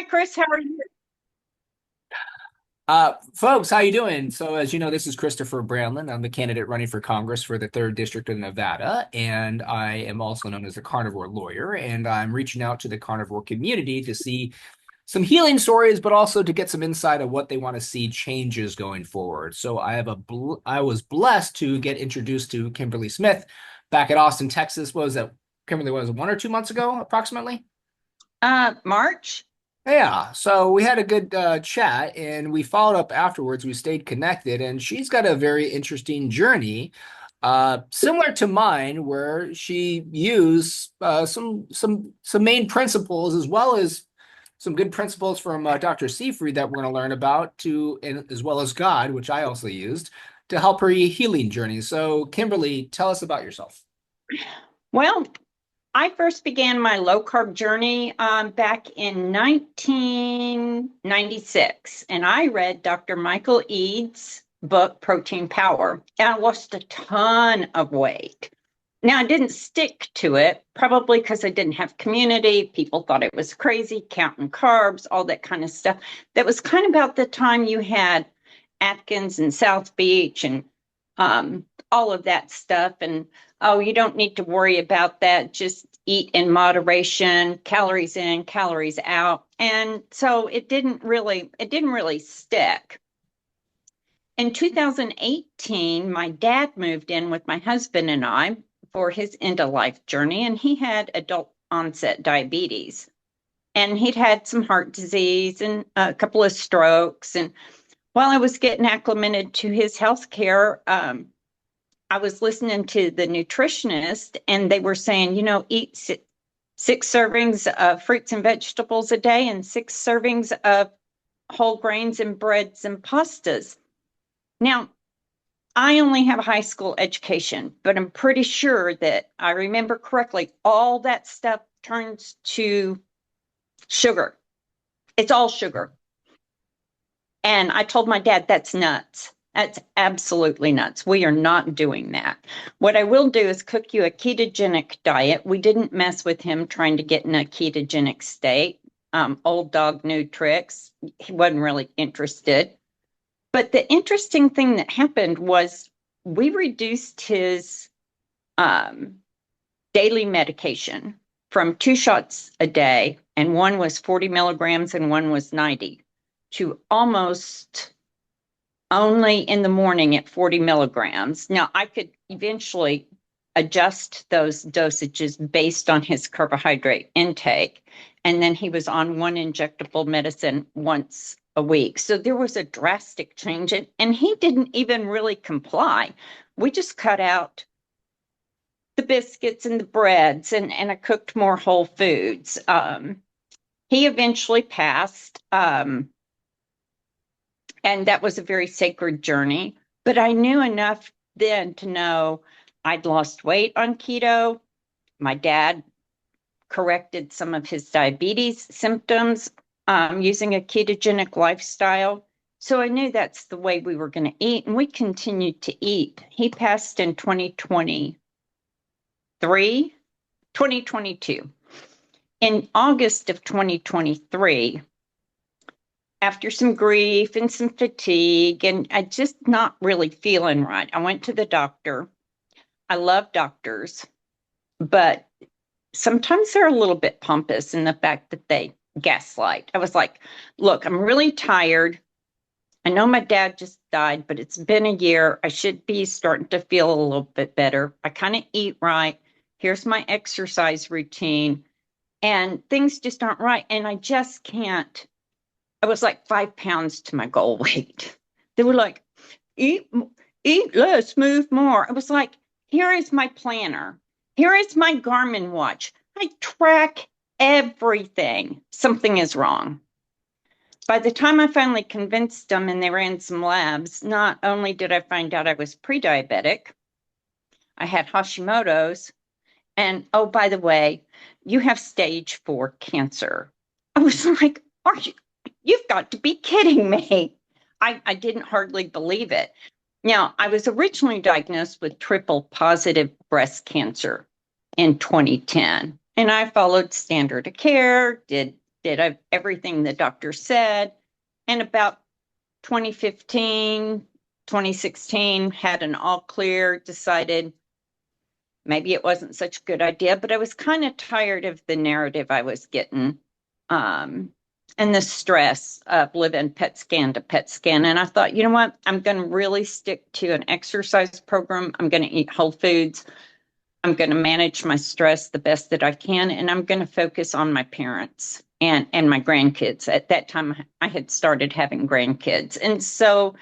Chris, how are you? Folks, how you doing? So, as you know, this is Christopher Brandlin. I'm the candidate running for Congress for the 3rd District of Nevada, and I am also known as a carnivore lawyer. And I'm reaching out to the carnivore community to see some healing stories, but also to get some insight of what they want to see changes going forward. So, I was blessed to get introduced to Kimberly Smith back at Austin, Texas. What was that? Kimberly, was it 1 or 2 months ago, approximately? March. Yeah, so we had a good chat and we followed up afterwards. We stayed connected, and she's got a very interesting journey, similar to mine, where she used some main principles as well as some good principles from Dr. Seyfried that we're going to learn about and as well as God, which I also used to help her healing journey. So, Kimberly, tell us about yourself. Well, I first began my low carb journey back in 1996, and I read Dr. Michael Eades' book, Protein Power, and I lost a ton of weight. Now, I didn't stick to it, probably because I didn't have community. People thought it was crazy, counting carbs, all that kind of stuff. That was kind of about the time you had Atkins and South Beach and all of that stuff. And oh, you don't need to worry about that. Just eat in moderation, calories in, calories out. And so it didn't really stick. In 2018, my dad moved in with my husband and I for his end of life journey, and he had adult onset diabetes. And he'd had some heart disease and a couple of strokes. And while I was getting acclimated to his health care, I was listening to the nutritionist, and they were saying, eat six servings of fruits and vegetables a day and 6 servings of whole grains and breads and pastas. Now, I only have a high school education, but I'm pretty sure that I remember correctly, all that stuff turns to sugar. It's all sugar. And I told my dad, that's nuts. That's absolutely nuts. We are not doing that. What I will do is cook you a ketogenic diet. We didn't mess with him trying to get in a ketogenic state. Old dog, new tricks. He wasn't really interested. But the interesting thing that happened was we reduced his daily medication from 2 shots a day, and one was 40 milligrams and one was 90, to almost only in the morning at 40 milligrams. Now, I could eventually adjust those dosages based on his carbohydrate intake. And then he was on one injectable medicine once a week. So there was a drastic change. And he didn't even really comply. We just cut out the biscuits and the breads, and I cooked more whole foods. He eventually passed. And that was a very sacred journey. But I knew enough then to know I'd lost weight on keto. My dad corrected some of his diabetes symptoms using a ketogenic lifestyle. So I knew that's the way we were going to eat, and we continued to eat. He passed in 2022. In August of 2023, after some grief and some fatigue, and I just not really feeling right, I went to the doctor. I love doctors, but sometimes they're a little bit pompous in the fact that they gaslight. I was like, look, I'm really tired. I know my dad just died, but it's been a year. I should be starting to feel a little bit better. I kind of eat right. Here's my exercise routine, and things just aren't right. And I just can't. I was like 5 pounds to my goal weight. They were like, eat less, move more. I was like, here is my planner. Here is my Garmin watch. I track everything. Something is wrong. By the time I finally convinced them and they ran some labs, not only did I find out I was pre-diabetic, I had Hashimoto's, and oh, by the way, you have stage 4 cancer. I was like, you've got to be kidding me. I didn't hardly believe it. Now, I was originally diagnosed with triple positive breast cancer in 2010, and I followed standard of care, did did everything the doctor said. And about 2015, 2016, had an all clear, decided maybe it wasn't such a good idea, but I was kind of tired of the narrative I was getting, and the stress of living PET scan to PET scan. And I thought, you know what? I'm going to really stick to an exercise program. I'm going to eat whole foods. I'm going to manage my stress the best that I can. And I'm going to focus on my parents and my grandkids. At that time, I had started having grandkids. And so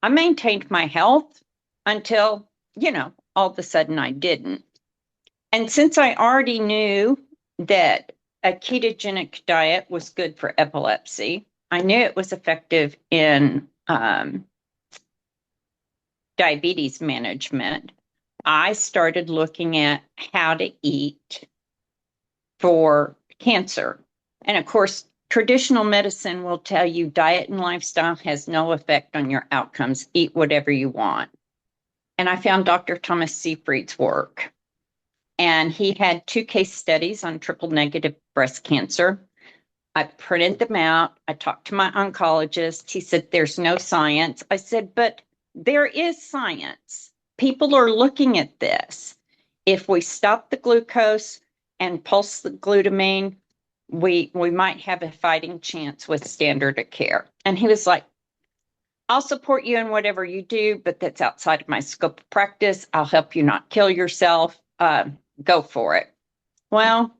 I maintained my health until, all of a sudden I didn't. And since I already knew that a ketogenic diet was good for epilepsy, I knew it was effective in diabetes management. I started looking at how to eat for cancer. And of course, traditional medicine will tell you diet and lifestyle has no effect on your outcomes. Eat whatever you want. And I found Dr. Thomas Seyfried's work. And he had 2 case studies on triple negative breast cancer. I printed them out. I talked to my oncologist. He said, there's no science. I said, but there is science. People are looking at this. If we stop the glucose and pulse the glutamine, we might have a fighting chance with standard of care. And he was like, I'll support you in whatever you do, but that's outside of my scope of practice. I'll help you not kill yourself. Go for it. Well,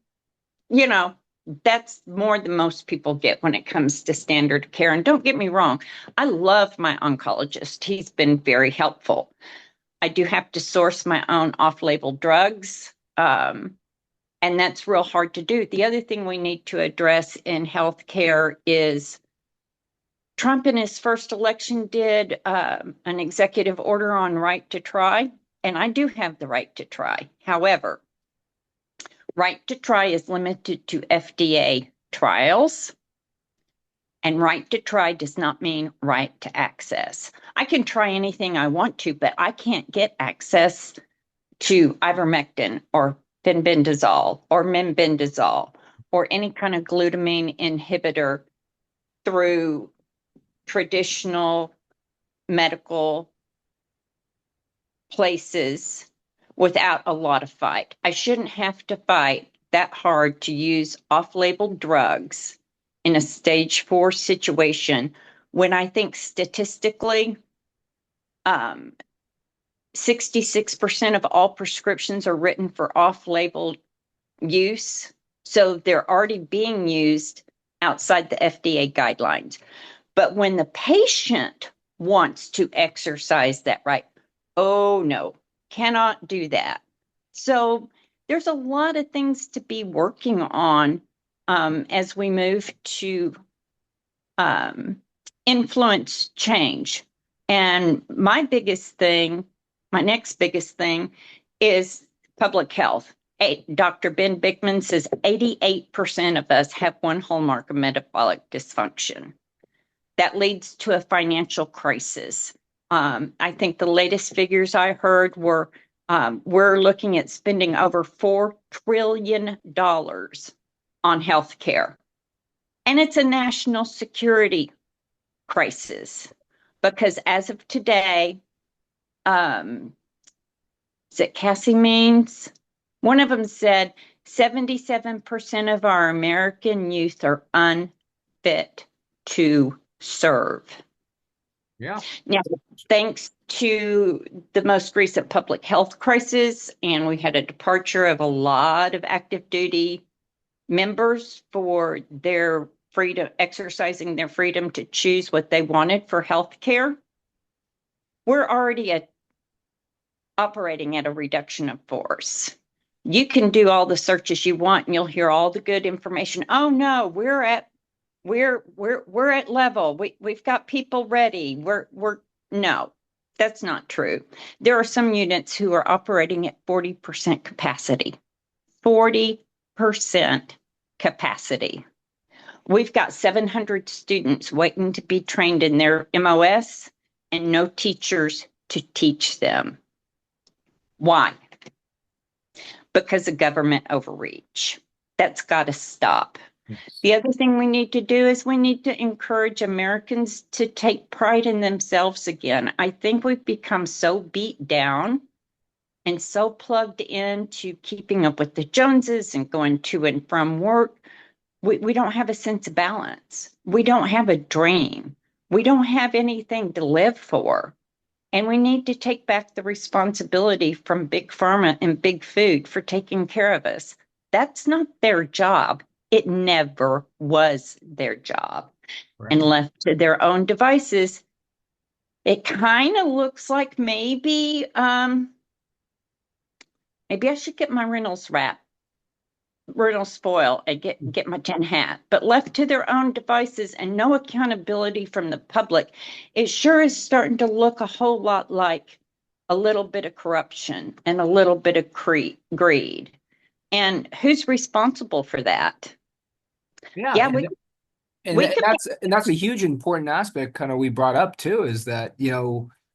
that's more than most people get when it comes to standard of care. And don't get me wrong, I love my oncologist. He's been very helpful. I do have to source my own off-label drugs, and that's real hard to do. The other thing we need to address in healthcare is Trump in his first election did an executive order on right to try, and I do have the right to try. However, right to try is limited to FDA trials, and right to try does not mean right to access. I can try anything I want to, but I can't get access to ivermectin or fenbendazole or membendazole or any kind of glutamine inhibitor through traditional medical places without a lot of fight. I shouldn't have to fight that hard to use off-label drugs in a stage 4 situation when I think statistically 66% of all prescriptions are written for off-label use. So they're already being used outside the FDA guidelines. But when the patient wants to exercise that right, oh no, cannot do that. So there's a lot of things to be working on as we move to influence change. And my next biggest thing is public health. Dr. Ben Bigman says 88% of us have one hallmark of metabolic dysfunction. That leads to a financial crisis. I think the latest figures I heard were we're looking at spending over $4 trillion on healthcare. And it's a national security crisis because as of today, is it Cassie Means? One of them said 77% of our American youth are unfit to serve. Yeah. Now, thanks to the most recent public health crisis, and we had a departure of a lot of active duty members for their freedom, exercising their freedom to choose what they wanted for health care. We're already operating at a reduction of force. You can do all the searches you want and you'll hear all the good information. Oh no, we're at level. We've got people ready. No, that's not true. There are some units who are operating at 40% capacity. 40% capacity. We've got 700 students waiting to be trained in their MOS and no teachers to teach them. Why? Because of government overreach. That's got to stop. The other thing we need to do is we need to encourage Americans to take pride in themselves again. I think we've become so beat down and so plugged into keeping up with the Joneses and going to and from work. We don't have a sense of balance. We don't have a dream. We don't have anything to live for. And we need to take back the responsibility from Big Pharma and Big Food for taking care of us. That's not their job. It never was their job. Right. And left to their own devices, it kind of looks like maybe I should get my Reynolds foil and get my tin hat. But left to their own devices and no accountability from the public, it sure is starting to look a whole lot like a little bit of corruption and a little bit of greed. And who's responsible for that? Yeah, Yeah, and we could. that's a huge important aspect kind of we brought up too, is that,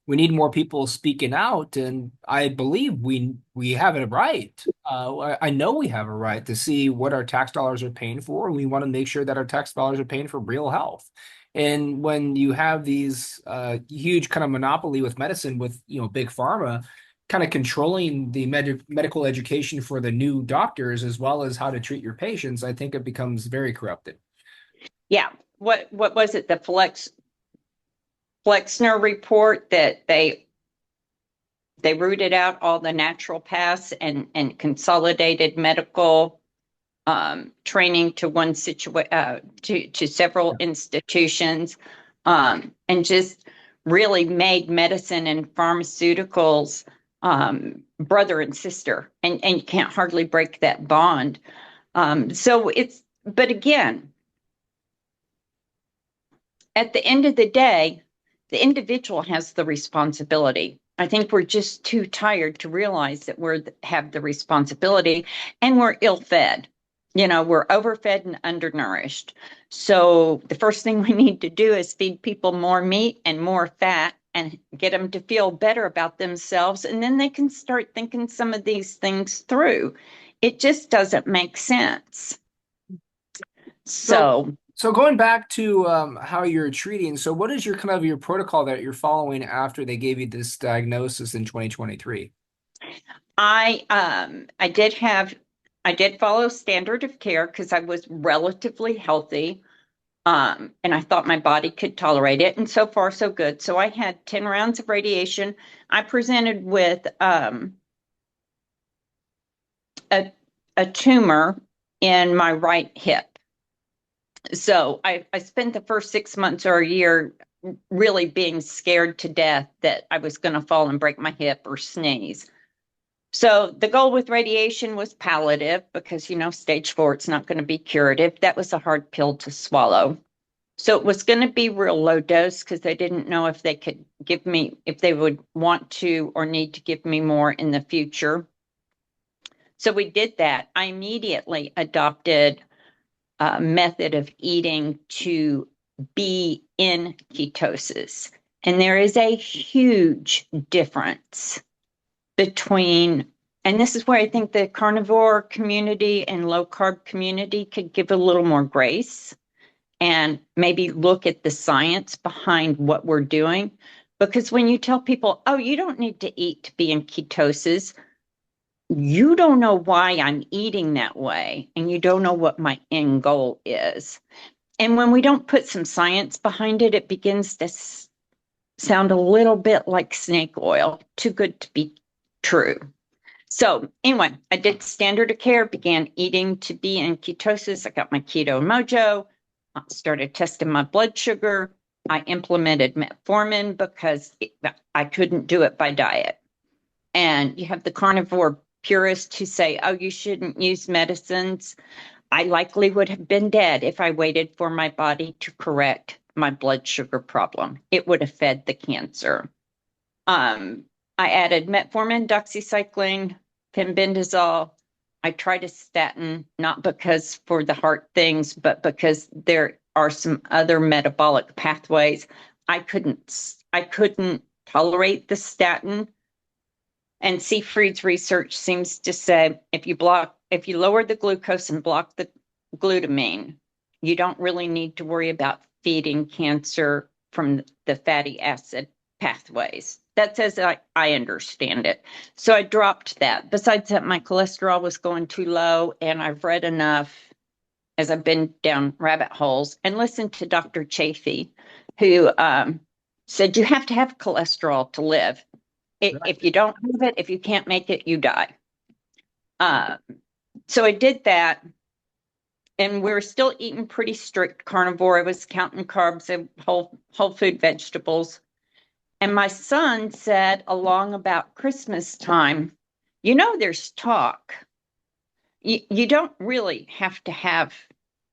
we need more people speaking out, and I believe we have a right. I know we have a right to see what our tax dollars are paying for, and we want to make sure that our tax dollars are paying for real health. And when you have these huge kind of monopoly with medicine, with big pharma kind of controlling the medical education for the new doctors as well as how to treat your patients, I think it becomes very corrupted. Yeah. What was it? The Flexner report that they rooted out all the naturopaths and consolidated medical training to one to several institutions, and just really made medicine and pharmaceuticals brother and sister, and you can't hardly break that bond. But again, at the end of the day, the individual has the responsibility. I think we're just too tired to realize that we have the responsibility, and we're ill-fed. We're overfed and undernourished. So the first thing we need to do is feed people more meat and more fat and get them to feel better about themselves. And then they can start thinking some of these things through. It just doesn't make sense. So going back to how you're treating, so what is your kind of your protocol that you're following after they gave you this diagnosis in 2023? I did follow standard of care because I was relatively healthy, and I thought my body could tolerate it. And so far, so good. So I had 10 rounds of radiation. I presented with a tumor in my right hip. So I spent the first 6 months or a year really being scared to death that I was going to fall and break my hip or sneeze. So the goal with radiation was palliative because, stage 4, it's not going to be curative. That was a hard pill to swallow. So it was going to be real low dose because they didn't know if they could give me, if they would want to or need to give me more in the future. So we did that. I immediately adopted a method of eating to be in ketosis. And there is a huge difference between, and this is where I think the carnivore community and low carb community could give a little more grace and maybe look at the science behind what we're doing. Because when you tell people, oh, you don't need to eat to be in ketosis, you don't know why I'm eating that way, and you don't know what my end goal is. And when we don't put some science behind it, it begins to sound a little bit like snake oil, too good to be true. So anyway, I did standard of care, began eating to be in ketosis. I got my keto mojo, started testing my blood sugar. I implemented metformin because I couldn't do it by diet. And you have the carnivore purists who say, oh, you shouldn't use medicines. I likely would have been dead if I waited for my body to correct my blood sugar problem. It would have fed the cancer. I added metformin, doxycycline, pembendazole. I tried a statin, not because for the heart things, but because there are some other metabolic pathways. I couldn't tolerate the statin. And Seyfried's research seems to say if you lower the glucose and block the glutamine, you don't really need to worry about feeding cancer from the fatty acid pathways. That's as I understand it. So I dropped that. Besides that, my cholesterol was going too low, and I've read enough as I've been down rabbit holes and listened to Dr. Chafee, who said you have to have cholesterol to live. If you don't have it, if you can't make it, you die. So I did that, and we were still eating pretty strict carnivore. I was counting carbs and whole food vegetables. And my son said along about Christmas time, there's talk. You don't really have to have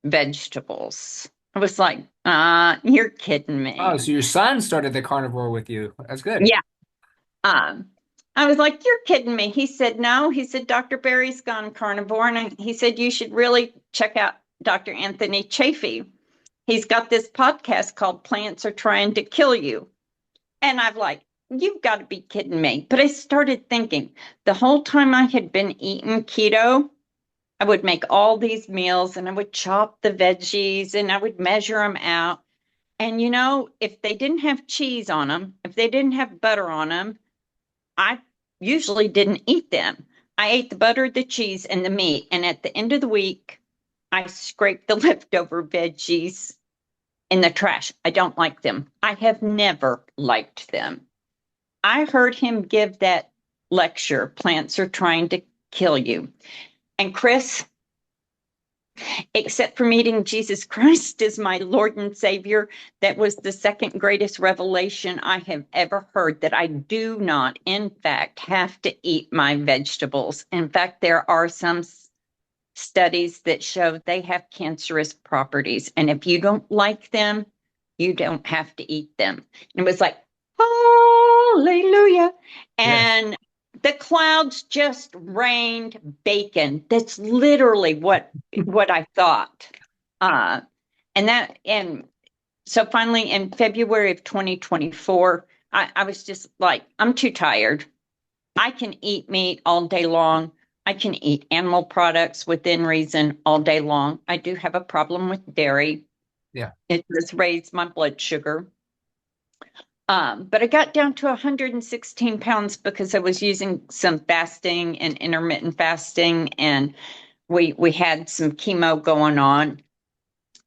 vegetables. I was like, you're kidding me. Oh, so your son started the carnivore with you. That's good. Yeah. I was like, you're kidding me. He said, no. He said, Dr. Barry's gone carnivore. And he said, you should really check out Dr. Anthony Chafee. He's got this podcast called Plants Are Trying to Kill You. And I'm like, you've got to be kidding me. But I started thinking the whole time I had been eating keto, I would make all these meals and I would chop the veggies and I would measure them out. And, if they didn't have cheese on them, if they didn't have butter on them, I usually didn't eat them. I ate the butter, the cheese, and the meat. And at the end of the week, I scraped the leftover veggies in the trash. I don't like them. I have never liked them. I heard him give that lecture, Plants Are Trying to Kill You. And Chris, except for meeting Jesus Christ as my Lord and Savior, that was the second greatest revelation I have ever heard, that I do not, in fact, have to eat my vegetables. In fact, there are some studies that show they have cancerous properties. And if you don't like them, you don't have to eat them. And it was like, hallelujah. And yes. The clouds just rained bacon. That's literally what I thought. And so finally in February of 2024, I was just like, I'm too tired. I can eat meat all day long. I can eat animal products within reason all day long. I do have a problem with dairy. Yeah. It does raise my blood sugar. But I got down to 116 pounds because I was using some fasting and intermittent fasting, and we had some chemo going on.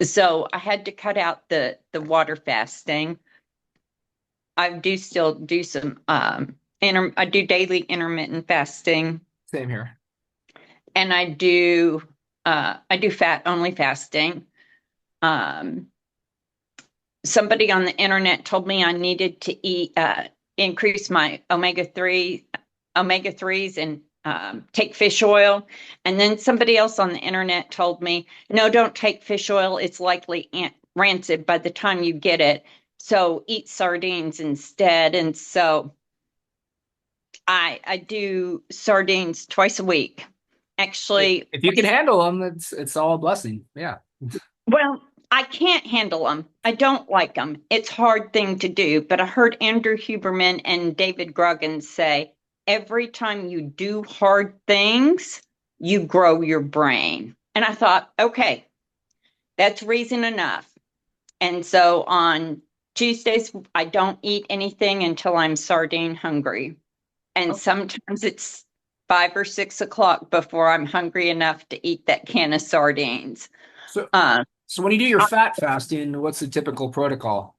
So I had to cut out the water fasting. I do still do some, I do daily intermittent fasting. Same here. And I do fat only fasting. Somebody on the internet told me I needed to increase my omega-3s and take fish oil. And then somebody else on the internet told me, no, don't take fish oil. It's likely rancid by the time you get it. So eat sardines instead. And so I do sardines twice a week. Actually, if you can handle them, it's all a blessing. Yeah. Well, I can't handle them. I don't like them. It's a hard thing to do. But I heard Andrew Huberman and David Goggins say, every time you do hard things, you grow your brain. And I thought, okay, that's reason enough. And so on Tuesdays, I don't eat anything until I'm sardine hungry. And sometimes it's 5 or 6 o'clock before I'm hungry enough to eat that can of sardines. So when you do your fat fasting, what's the typical protocol?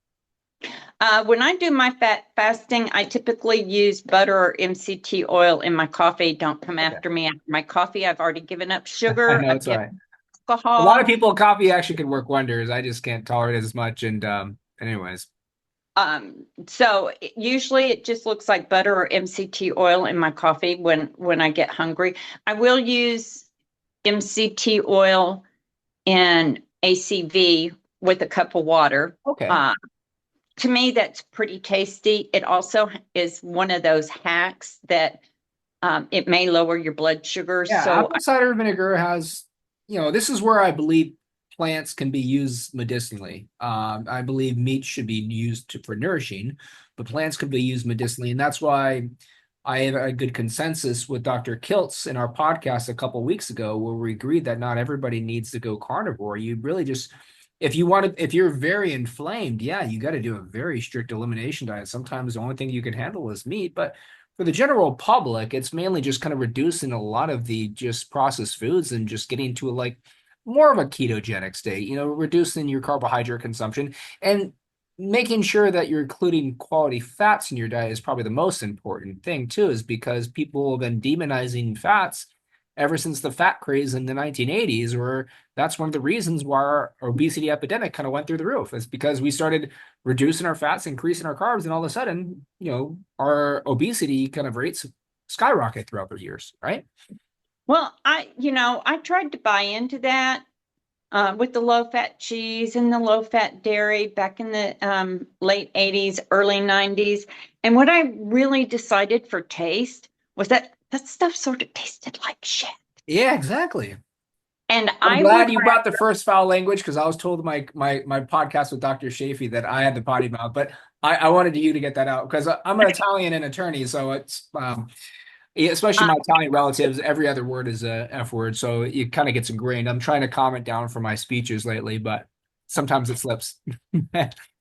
When I do my fat fasting, I typically use butter or MCT oil in my coffee. Don't come after me after my coffee. I've already given up sugar. I know, it's all right. Alcohol. A lot of people, coffee actually can work wonders. I just can't tolerate it as much. And anyways. So usually it just looks like butter or MCT oil in my coffee when I get hungry. I will use MCT oil in ACV with a cup of water. Okay. To me, that's pretty tasty. It also is one of those hacks that it may lower your blood sugar. Yeah, so apple cider vinegar has, this is where I believe plants can be used medicinally. I believe meat should be used for nourishing, but plants can be used medicinally. And that's why I have a good consensus with Dr. Kiltz in our podcast a couple of weeks ago, where we agreed that not everybody needs to go carnivore. You really just, if you're very inflamed, yeah, you got to do a very strict elimination diet. Sometimes the only thing you can handle is meat, but for the general public, it's mainly just kind of reducing a lot of the just processed foods and just getting to like more of a ketogenic state, reducing your carbohydrate consumption and making sure that you're including quality fats in your diet is probably the most important thing too, is because people have been demonizing fats ever since the fat craze in the 1980s, where that's one of the reasons why our obesity epidemic kind of went through the roof. It's because we started reducing our fats, increasing our carbs, and all of a sudden, our obesity kind of rates skyrocket throughout the years, right? Well, I tried to buy into that with the low-fat cheese and the low-fat dairy back in the late 80s, early 90s. And what I really decided for taste was that stuff sort of tasted like shit. Yeah, exactly. And I'm glad you brought the first foul language, because I was told my podcast with Dr. Seyfried that I had the potty mouth, but I wanted you to get that out because I'm an Italian and attorney, so it's especially my Italian relatives, every other word is a F word, so it kind of gets ingrained. I'm trying to calm it down for my speeches lately, but sometimes it slips.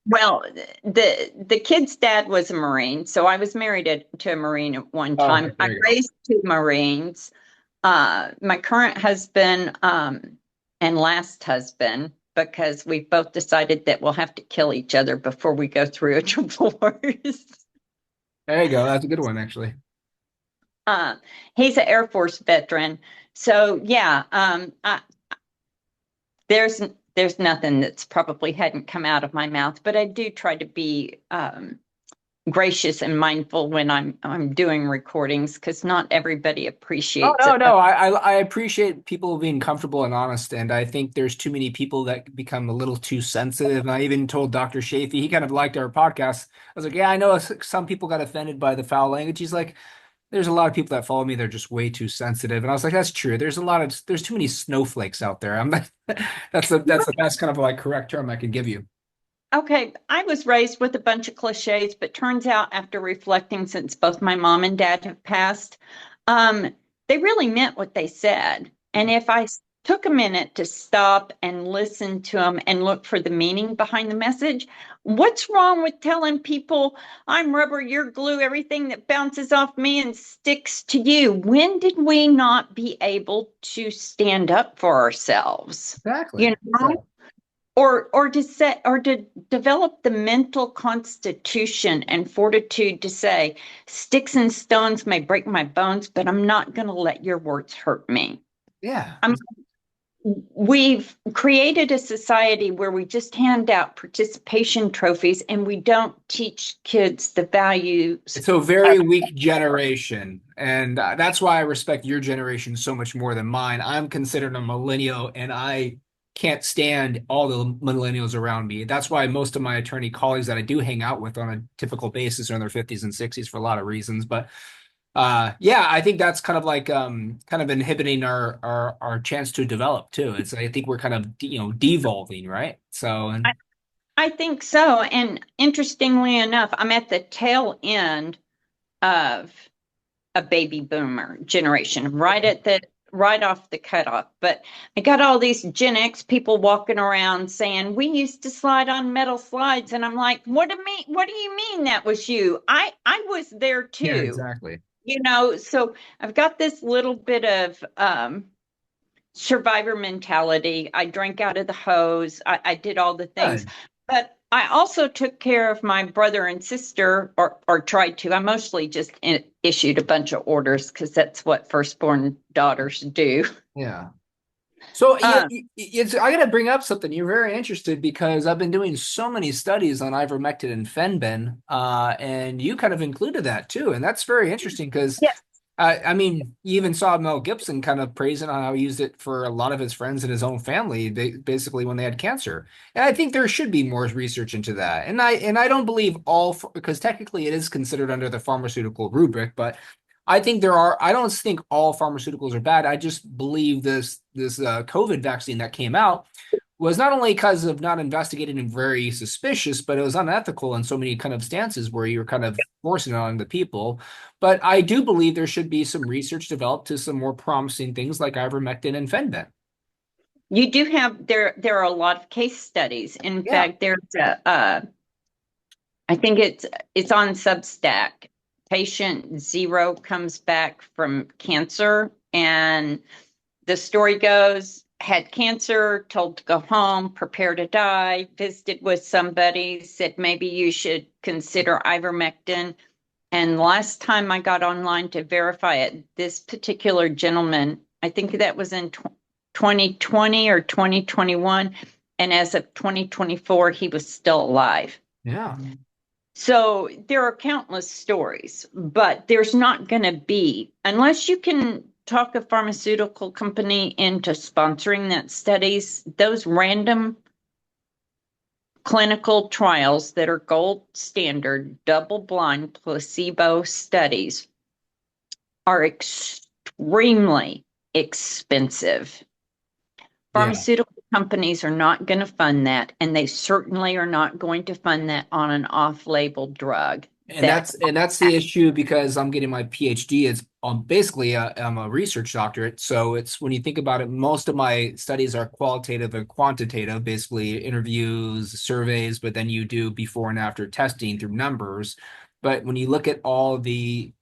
Well, the kid's dad was a Marine, so I was married to a Marine at one time. Okay, I raised two Marines. My current husband and last husband, because we both decided that we'll have to kill each other before we go through a divorce. There you go. That's a good one, actually. He's an Air Force veteran. So yeah, there's nothing that's probably hadn't come out of my mouth, but I do try to be gracious and mindful when I'm doing recordings, because not everybody appreciates it. Oh, no. I appreciate people being comfortable and honest, and I think there's too many people that become a little too sensitive. And I even told Dr. Shafee, he kind of liked our podcast. I was like, yeah, I know some people got offended by the foul language. He's like, there's a lot of people that follow me, they're just way too sensitive. And I was like, that's true. There's too many snowflakes out there. That's the best kind of like correct term I can give you. Okay, I was raised with a bunch of cliches, but turns out after reflecting, since both my mom and dad have passed, they really meant what they said. And if I took a minute to stop and listen to them and look for the meaning behind the message, what's wrong with telling people I'm rubber, you're glue, everything that bounces off me and sticks to you? When did we not be able to stand up for ourselves? Exactly. Yeah. Or to develop the mental constitution and fortitude to say, sticks and stones may break my bones, but I'm not going to let your words hurt me. Yeah. We've created a society where we just hand out participation trophies and we don't teach kids the values. It's a very weak generation. And that's why I respect your generation so much more than mine. I'm considered a millennial, and I can't stand all the millennials around me. That's why most of my attorney colleagues that I do hang out with on a typical basis are in their 50s and 60s for a lot of reasons. But yeah, I think that's kind of like kind of inhibiting our chance to develop too. I think we're kind of devolving, right? So I think so. And interestingly enough, I'm at the tail end of a baby boomer generation, right off the cutoff. But I got all these Gen X people walking around saying, we used to slide on metal slides. And I'm like, what do you mean that was you? I was there too. Yeah, exactly. So I've got this little bit of survivor mentality. I drank out of the hose. I did all the things. Good. But I also took care of my brother and sister, or tried to. I mostly just issued a bunch of orders because that's what firstborn daughters do. Yeah. So I got to bring up something. You're very interested because I've been doing so many studies on ivermectin and fenbin, and you kind of included that too. And that's very interesting because, yes. I mean, you even saw Mel Gibson kind of praising on how he used it for a lot of his friends and his own family, basically when they had cancer. And I think there should be more research into that. And I don't believe because technically it is considered under the pharmaceutical rubric, but I don't think all pharmaceuticals are bad. I just believe this COVID vaccine that came out was not only because of not investigating and very suspicious, but it was unethical in so many kind of stances where you're kind of forcing it on the people. But I do believe there should be some research developed to some more promising things like ivermectin and fenbin. You do have there are a lot of case studies. In Yeah. fact, there's I think it's on Substack. Patient zero comes back from cancer, and the story goes, had cancer, told to go home, prepare to die, visited with somebody, said maybe you should consider ivermectin. And last time I got online to verify it, this particular gentleman, I think that was in 2020 or 2021. And as of 2024, he was still alive. Yeah. So there are countless stories, but there's not going to be, unless you can talk a pharmaceutical company into sponsoring that studies, those random clinical trials that are gold standard, double blind placebo studies are extremely expensive. Yeah. Pharmaceutical companies are not going to fund that, and they certainly are not going to fund that on an off-label drug. And that's the issue because I'm getting my PhD. It's basically I'm a research doctorate. So it's when you think about it, most of my studies are qualitative and quantitative, basically interviews, surveys, but then you do before and after testing through numbers. But when you look at all the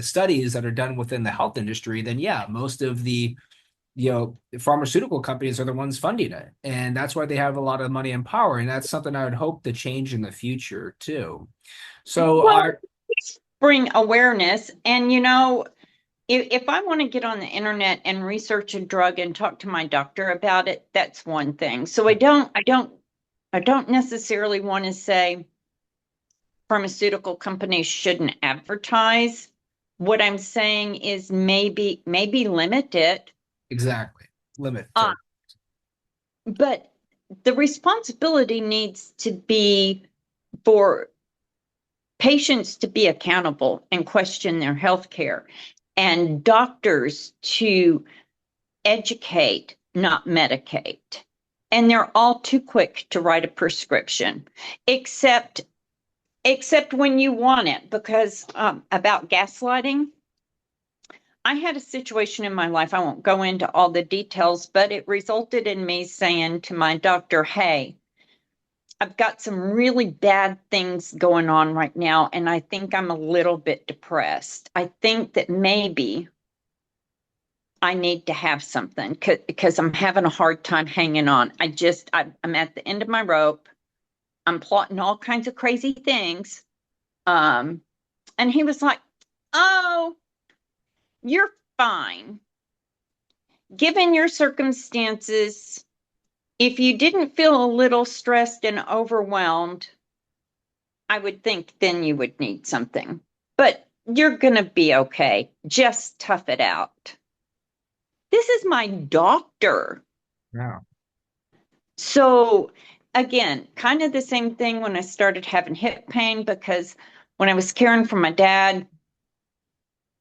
studies that are done within the health industry, then yeah, most of the pharmaceutical companies are the ones funding it. And that's why they have a lot of money and power. And that's something I would hope to change in the future too. So Well, our bring awareness. And, if I want to get on the internet and research a drug and talk to my doctor about it, that's one thing. So I don't necessarily want to say pharmaceutical companies shouldn't advertise. What I'm saying is maybe limit it. exactly limit. Uh, but the responsibility needs to be for patients to be accountable and question their health care, and doctors to educate, not medicate. And they're all too quick to write a prescription, except when you want it. Because about gaslighting, I had a situation in my life. I won't go into all the details, but it resulted in me saying to my doctor, hey, I've got some really bad things going on right now, and I think I'm a little bit depressed. I think that maybe I need to have something because I'm having a hard time hanging on. I'm at the end of my rope. I'm plotting all kinds of crazy things. Um, and he was like, oh, you're fine. Given your circumstances, if you didn't feel a little stressed and overwhelmed, I would think then you would need something. But you're going to be okay. Just tough it out. This is my doctor. Yeah. So, again, kind of the same thing when I started having hip pain, because when I was caring for my dad,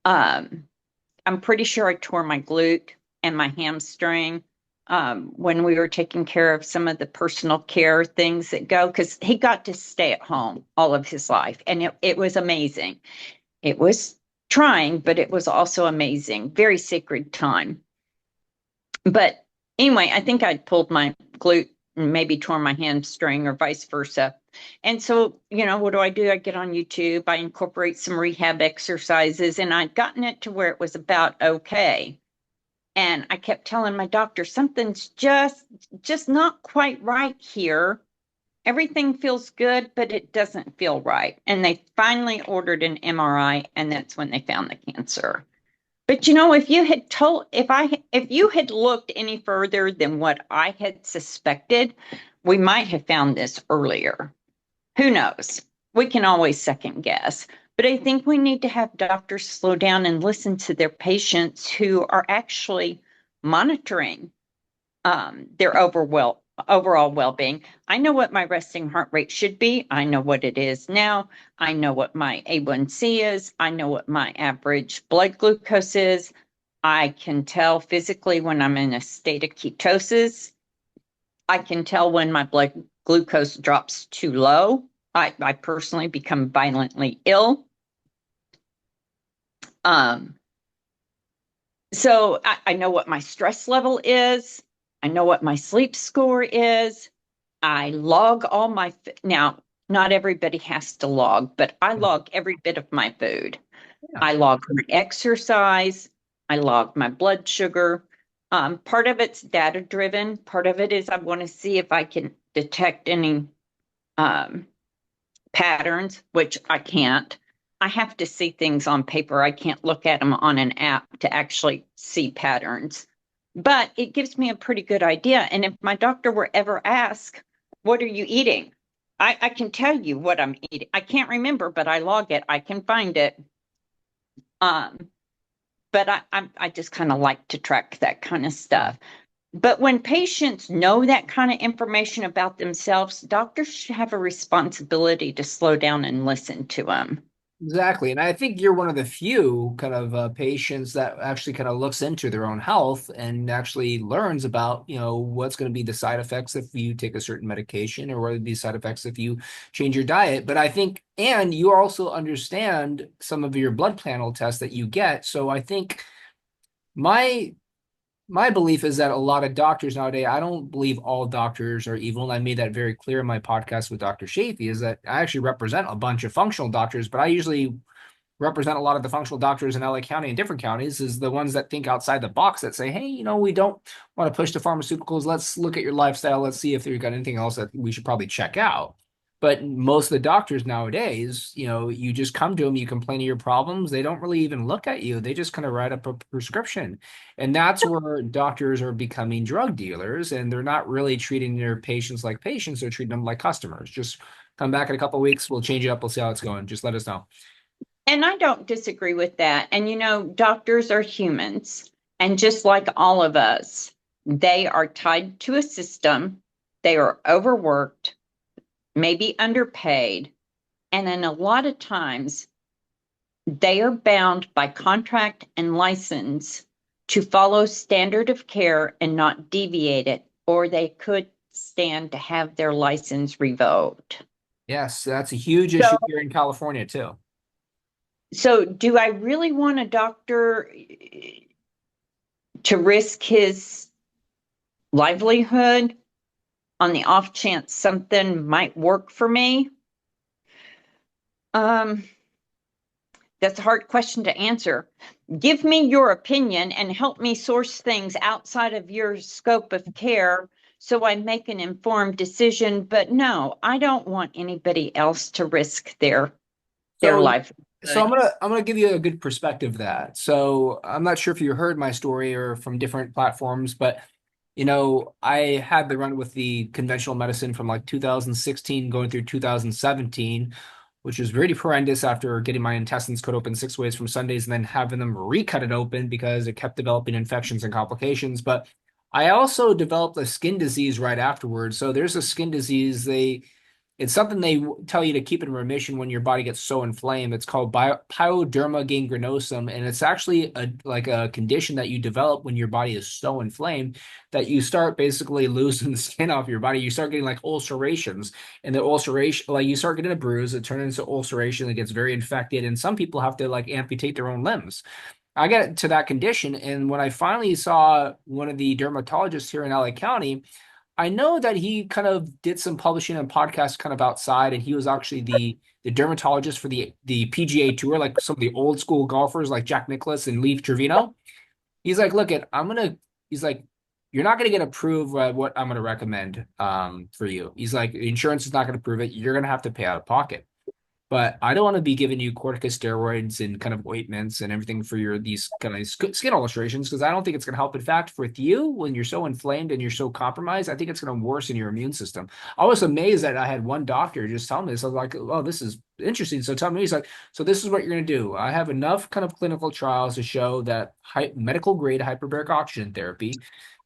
I'm pretty sure I tore my glute and my hamstring when we were taking care of some of the personal care things that go, because he got to stay at home all of his life. And it was amazing. It was trying, but it was also amazing. Very sacred time. But anyway, I think I'd pulled my glute and maybe torn my hamstring or vice versa. And so, what do? I get on YouTube, I incorporate some rehab exercises, and I'd gotten it to where it was about okay. And I kept telling my doctor, something's just not quite right here. Everything feels good, but it doesn't feel right. And they finally ordered an MRI, and that's when they found the cancer. But if you had looked any further than what I had suspected, we might have found this earlier. Who knows? We can always second guess. But I think we need to have doctors slow down and listen to their patients who are actually monitoring their overall well-being. I know what my resting heart rate should be. I know what it is now. I know what my A1C is. I know what my average blood glucose is. I can tell physically when I'm in a state of ketosis. I can tell when my blood glucose drops too low. I personally become violently ill. So I know what my stress level is. I know what my sleep score is. I log all my, now, not everybody has to log, but I log every bit of my food. Yeah. I log my exercise. I log my blood sugar. Part of it's data driven. Part of it is I want to see if I can detect any um, patterns, which I can't. I have to see things on paper. I can't look at them on an app to actually see patterns. But it gives me a pretty good idea. And if my doctor were ever asked, what are you eating? I can tell you what I'm eating. I can't remember, but I log it. I can find it. Um, but I just kind of like to track that kind of stuff. But when patients know that kind of information about themselves, doctors should have a responsibility to slow down and listen to them. Exactly. And I think you're one of the few kind of patients that actually kind of looks into their own health and actually learns about, what's going to be the side effects if you take a certain medication or what would be side effects if you change your diet. But I think, and you also understand some of your blood panel tests that you get. So I think my my belief is that a lot of doctors nowadays, I don't believe all doctors are evil. And I made that very clear in my podcast with Dr. Seyfried, is that I actually represent a bunch of functional doctors, but I usually represent a lot of the functional doctors in LA County and different counties is the ones that think outside the box that say, hey, we don't want to push the pharmaceuticals. Let's look at your lifestyle. Let's see if there's got anything else that we should probably check out. But most of the doctors nowadays, you just come to them, you complain of your problems. They don't really even look at you. They just kind of write up a prescription. And that's where doctors are becoming drug dealers, and they're not really treating their patients like patients. They're treating them like customers. Just come back in a couple of weeks. We'll change it up. We'll see how it's going. Just let us know. And I don't disagree with that. And doctors are humans. And just like all of us, they are tied to a system. They are overworked, maybe underpaid. And then a lot of times they are bound by contract and license to follow standard of care and not deviate it, or they could stand to have their license revoked. Yes, that's a huge So, issue here in California too. so do I really want a doctor to risk his livelihood on the off chance something might work for me? That's a hard question to answer. Give me your opinion and help me source things outside of your scope of care so I make an informed decision. But no, I don't want anybody else to risk their So, life. so I'm gonna give you a good perspective of that. So I'm not sure if you heard my story or from different platforms, but I had the run with the conventional medicine from like 2016 going through 2017, which was really horrendous after getting my intestines cut open 6 ways from Sundays and then having them recut it open because it kept developing infections and complications. But I also developed a skin disease right afterwards. So there's a skin disease. It's something they tell you to keep in remission when your body gets so inflamed. It's called pyoderma gangrenosum, and it's actually like a condition that you develop when your body is so inflamed that you start basically losing the skin off your body. You start getting like ulcerations, and the ulceration, like you start getting a bruise, it turns into ulceration, it gets very infected, and some people have to like amputate their own limbs. I got to that condition, and when I finally saw one of the dermatologists here in LA County, I know that he kind of did some publishing and podcasts kind of outside, and he was actually the dermatologist for the PGA Tour, like some of the old school golfers like Jack Nicklaus and Lee Trevino. He's like, look, he's like, you're not gonna get approved what I'm gonna recommend for you. He's like, insurance is not gonna prove it. You're gonna have to pay out of pocket. But I don't want to be giving you corticosteroids and kind of ointments and everything for these kind of skin ulcerations because I don't think it's going to help. In fact, with you, when you're so inflamed and you're so compromised, I think it's going to worsen your immune system. I was amazed that I had one doctor just tell me this. I was like, oh, this is interesting. So tell me, he's like, so this is what you're going to do. I have enough kind of clinical trials to show that medical grade hyperbaric oxygen therapy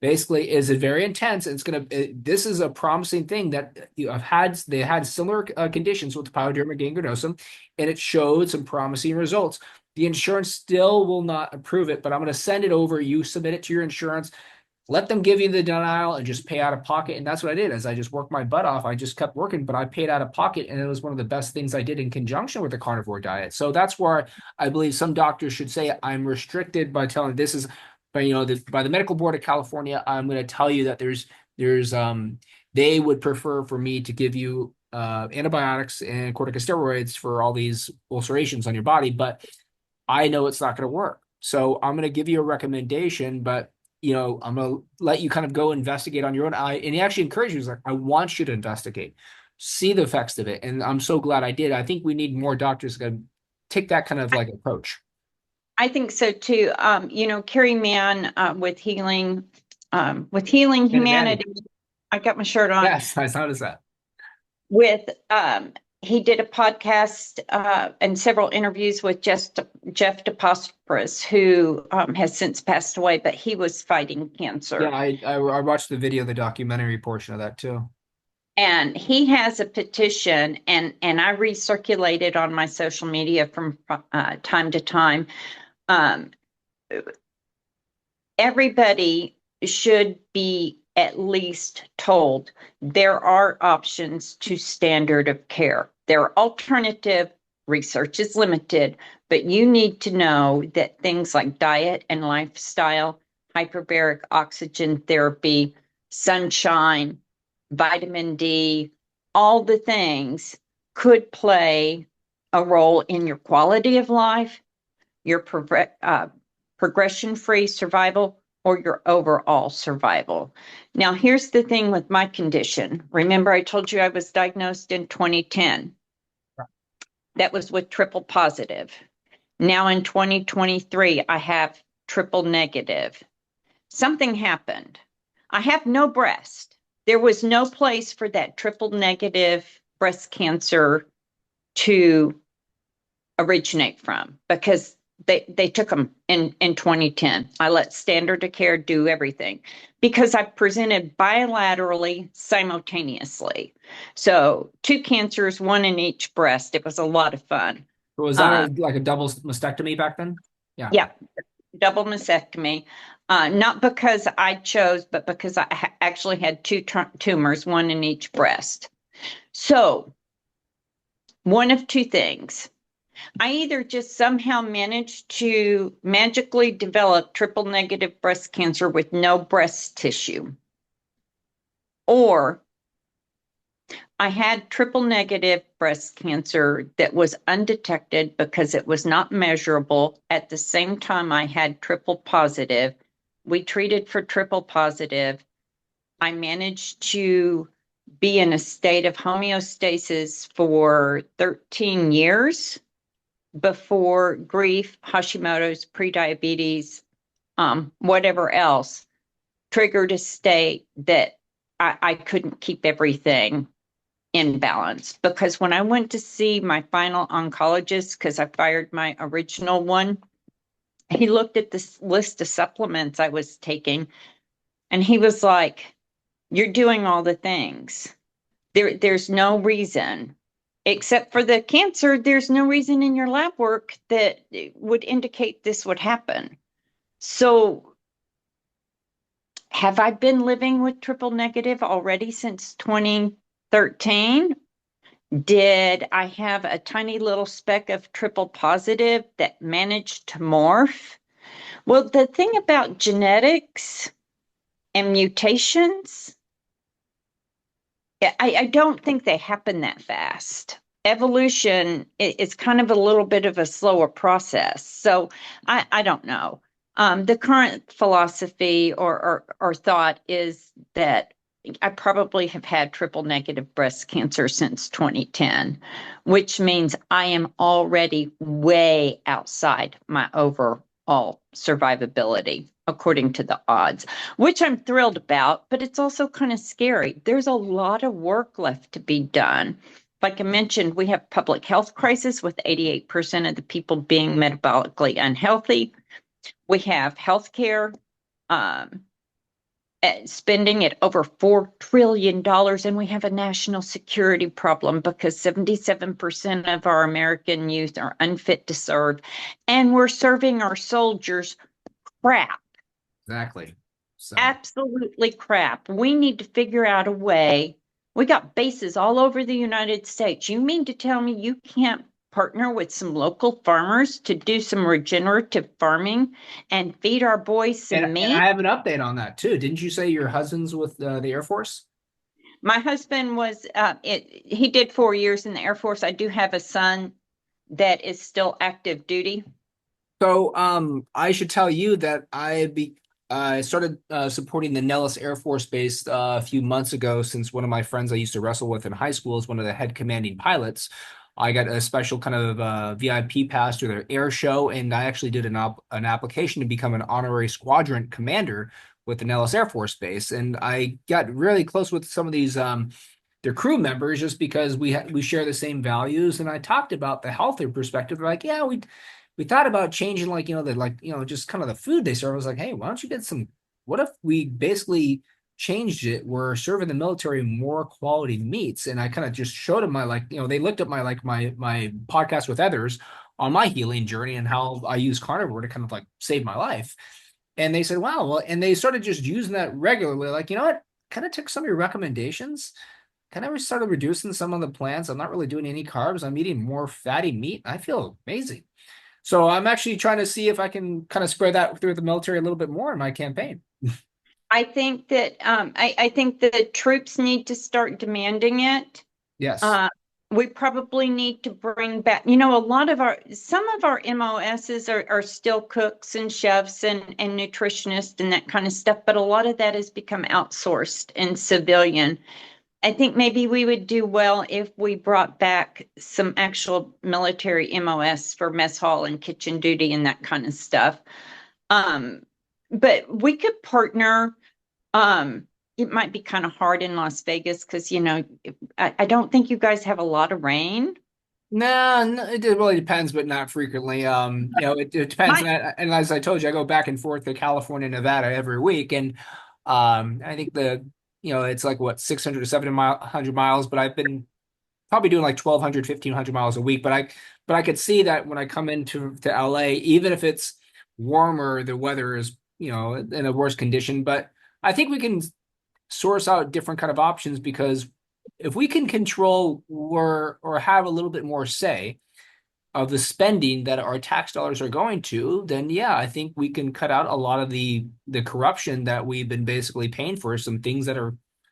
basically is very intense. It's this is a promising thing that they had similar conditions with pyoderma gangrenosum, and it showed some promising results. The insurance still will not approve it, but I'm going to send it over. You submit it to your insurance, let them give you the denial and just pay out of pocket. And that's what I did. As I just worked my butt off, I just kept working, but I paid out of pocket, and it was one of the best things I did in conjunction with the carnivore diet. So that's where I believe some doctors should say I'm restricted by telling this is by by the Medical Board of California, I'm going to tell you that there's they would prefer for me to give you antibiotics and corticosteroids for all these ulcerations on your body, but I know it's not going to work. So I'm going to give you a recommendation, but I'm going to let you kind of go investigate on your own. And he actually encouraged me. He's like, I want you to investigate, see the effects of it. And I'm so glad I did. I think we need more doctors to take that kind of like approach. I think so too. Carrie Mann with Healing Humanity. I got my shirt on. Yes, I noticed that. With he did a podcast and several interviews with Jeff DePostris, who has since passed away, but he was fighting cancer. Yeah, I watched the video, the documentary portion of that too. And he has a petition, and I recirculate it on my social media from time to time. Everybody should be at least told there are options to standard of care. There are alternative, research is limited, but you need to know that things like diet and lifestyle, hyperbaric oxygen therapy, sunshine, vitamin D, all the things could play a role in your quality of life, your progression-free survival, or your overall survival. Now, here's the thing with my condition. Remember, I told you I was diagnosed in 2010. That was with triple positive. Now in 2023, I have triple negative. Something happened. I have no breast. There was no place for that triple negative breast cancer to originate from because they took them in 2010. I let standard of care do everything because I presented bilaterally simultaneously. So 2 cancers, 1 in each breast. It was a lot of fun. Was that like a double mastectomy back then? Yeah, double mastectomy. Not because I chose, but because I actually had 2 tumors, 1 in each breast. So one of 2 things. I either just somehow managed to magically develop triple negative breast cancer with no breast tissue, or I had triple negative breast cancer that was undetected because it was not measurable. At the same time, I had triple positive. We treated for triple positive. I managed to be in a state of homeostasis for 13 years. Before grief, Hashimoto's, prediabetes, whatever else, triggered a state that I couldn't keep everything in balance. Because when I went to see my final oncologist, because I fired my original one, he looked at this list of supplements I was taking, and he was like, "You're doing all the things. There's no reason. Except for the cancer, there's no reason in your lab work that would indicate this would happen." So have I been living with triple negative already since 2013? Did I have a tiny little speck of triple positive that managed to morph? Well, the thing about genetics and mutations, I don't think they happen that fast. Evolution is kind of a little bit of a slower process. So I don't know. The current philosophy or thought is that I probably have had triple negative breast cancer since 2010, which means I am already way outside my overall survivability, according to the odds, which I'm thrilled about, but it's also kind of scary. There's a lot of work left to be done. Like I mentioned, we have public health crisis with 88% of the people being metabolically unhealthy. We have healthcare spending at over $4 trillion, and we have a national security problem because 77% of our American youth are unfit to serve, and we're serving our soldiers crap. Exactly. So. Absolutely crap. We need to figure out a way. We got bases all over the United States. You mean to tell me you can't partner with some local farmers to do some regenerative farming and feed our boys some And meat. I have an update on that too. Didn't you say your husband's with the Air Force? My husband was, he did 4 years in the Air Force. I do have a son that is still active duty. So, I should tell you that I started supporting the Nellis Air Force Base a few months ago, since one of my friends I used to wrestle with in high school is one of the head commanding pilots. I got a special kind of VIP pass to their air show, and I actually did an application to become an honorary squadron commander with the Nellis Air Force Base, and I got really close with some of these their crew members just because we share the same values, and I talked about the healthier perspective. They're like, yeah, we thought about changing, like, just kind of the food they serve. I was like, hey, why don't you get some, what if we basically changed it? We're serving the military more quality meats. And I kind of just showed them they looked at my podcast with others on my healing journey and how I use carnivore to kind of like save my life. And they said, wow, well, and they started just using that regularly. Like, you know what? Kind of took some of your recommendations. Kind of started reducing some of the plants. I'm not really doing any carbs. I'm eating more fatty meat. I feel amazing. So I'm actually trying to see if I can kind of spread that through the military a little bit more in my campaign. I think that I think that troops need to start demanding it. Yes. Uh, we probably need to bring back, some of our MOSs are still cooks and chefs and nutritionists and that kind of stuff, but a lot of that has become outsourced and civilian. I think maybe we would do well if we brought back some actual military MOS for mess hall and kitchen duty and that kind of stuff. Um, but we could partner. It might be kind of hard in Las Vegas because, I don't think you guys have a lot of rain. No, no, it really depends, but not frequently. It depends. My, And as I told you, I go back and forth to California and Nevada every week. And I think it's like what, 600 to 700 miles, but I've been probably doing like 1,200, 1,500 miles a week. But I could see that when I come to LA, even if it's warmer, the weather is, in a worse condition. But I think we can source out different kind of options, because if we can control or have a little bit more say of the spending that our tax dollars are going to, then yeah, I think we can cut out a lot of the corruption that we've been basically paying for some things that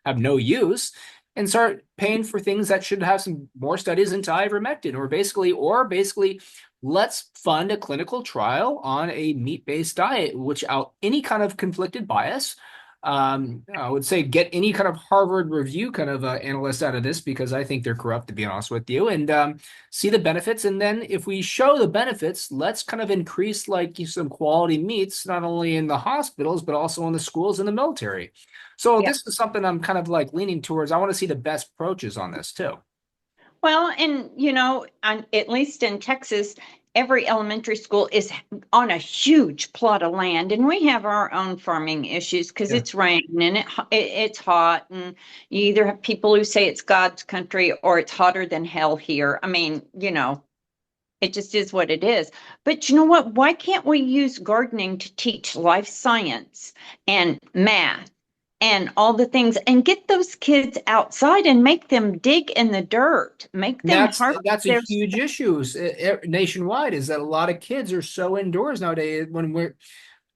have no use, and start paying for things that should have some more studies into ivermectin, or basically let's fund a clinical trial on a meat-based diet, which out any kind of conflicted bias. I would say get any kind of Harvard review kind of analyst out of this, because I think they're corrupt, to be honest with you, and see the benefits. And then if we show the benefits, let's kind of increase like some quality meats, not only in the hospitals, but also in the schools and the military. So yeah. this is something I'm kind of like leaning towards. I want to see the best approaches on this too. Well, and at least in Texas, every elementary school is on a huge plot of land, and we have our own farming issues because Yeah. it's raining and it's hot, and you either have people who say it's God's country or it's hotter than hell here. I mean, it just is what it is. But you know what? Why can't we use gardening to teach life science and math and all the things and get those kids outside and make them dig in the dirt, make them That's harvest that's a their huge issue nationwide, is that a lot of kids are so indoors nowadays. When we're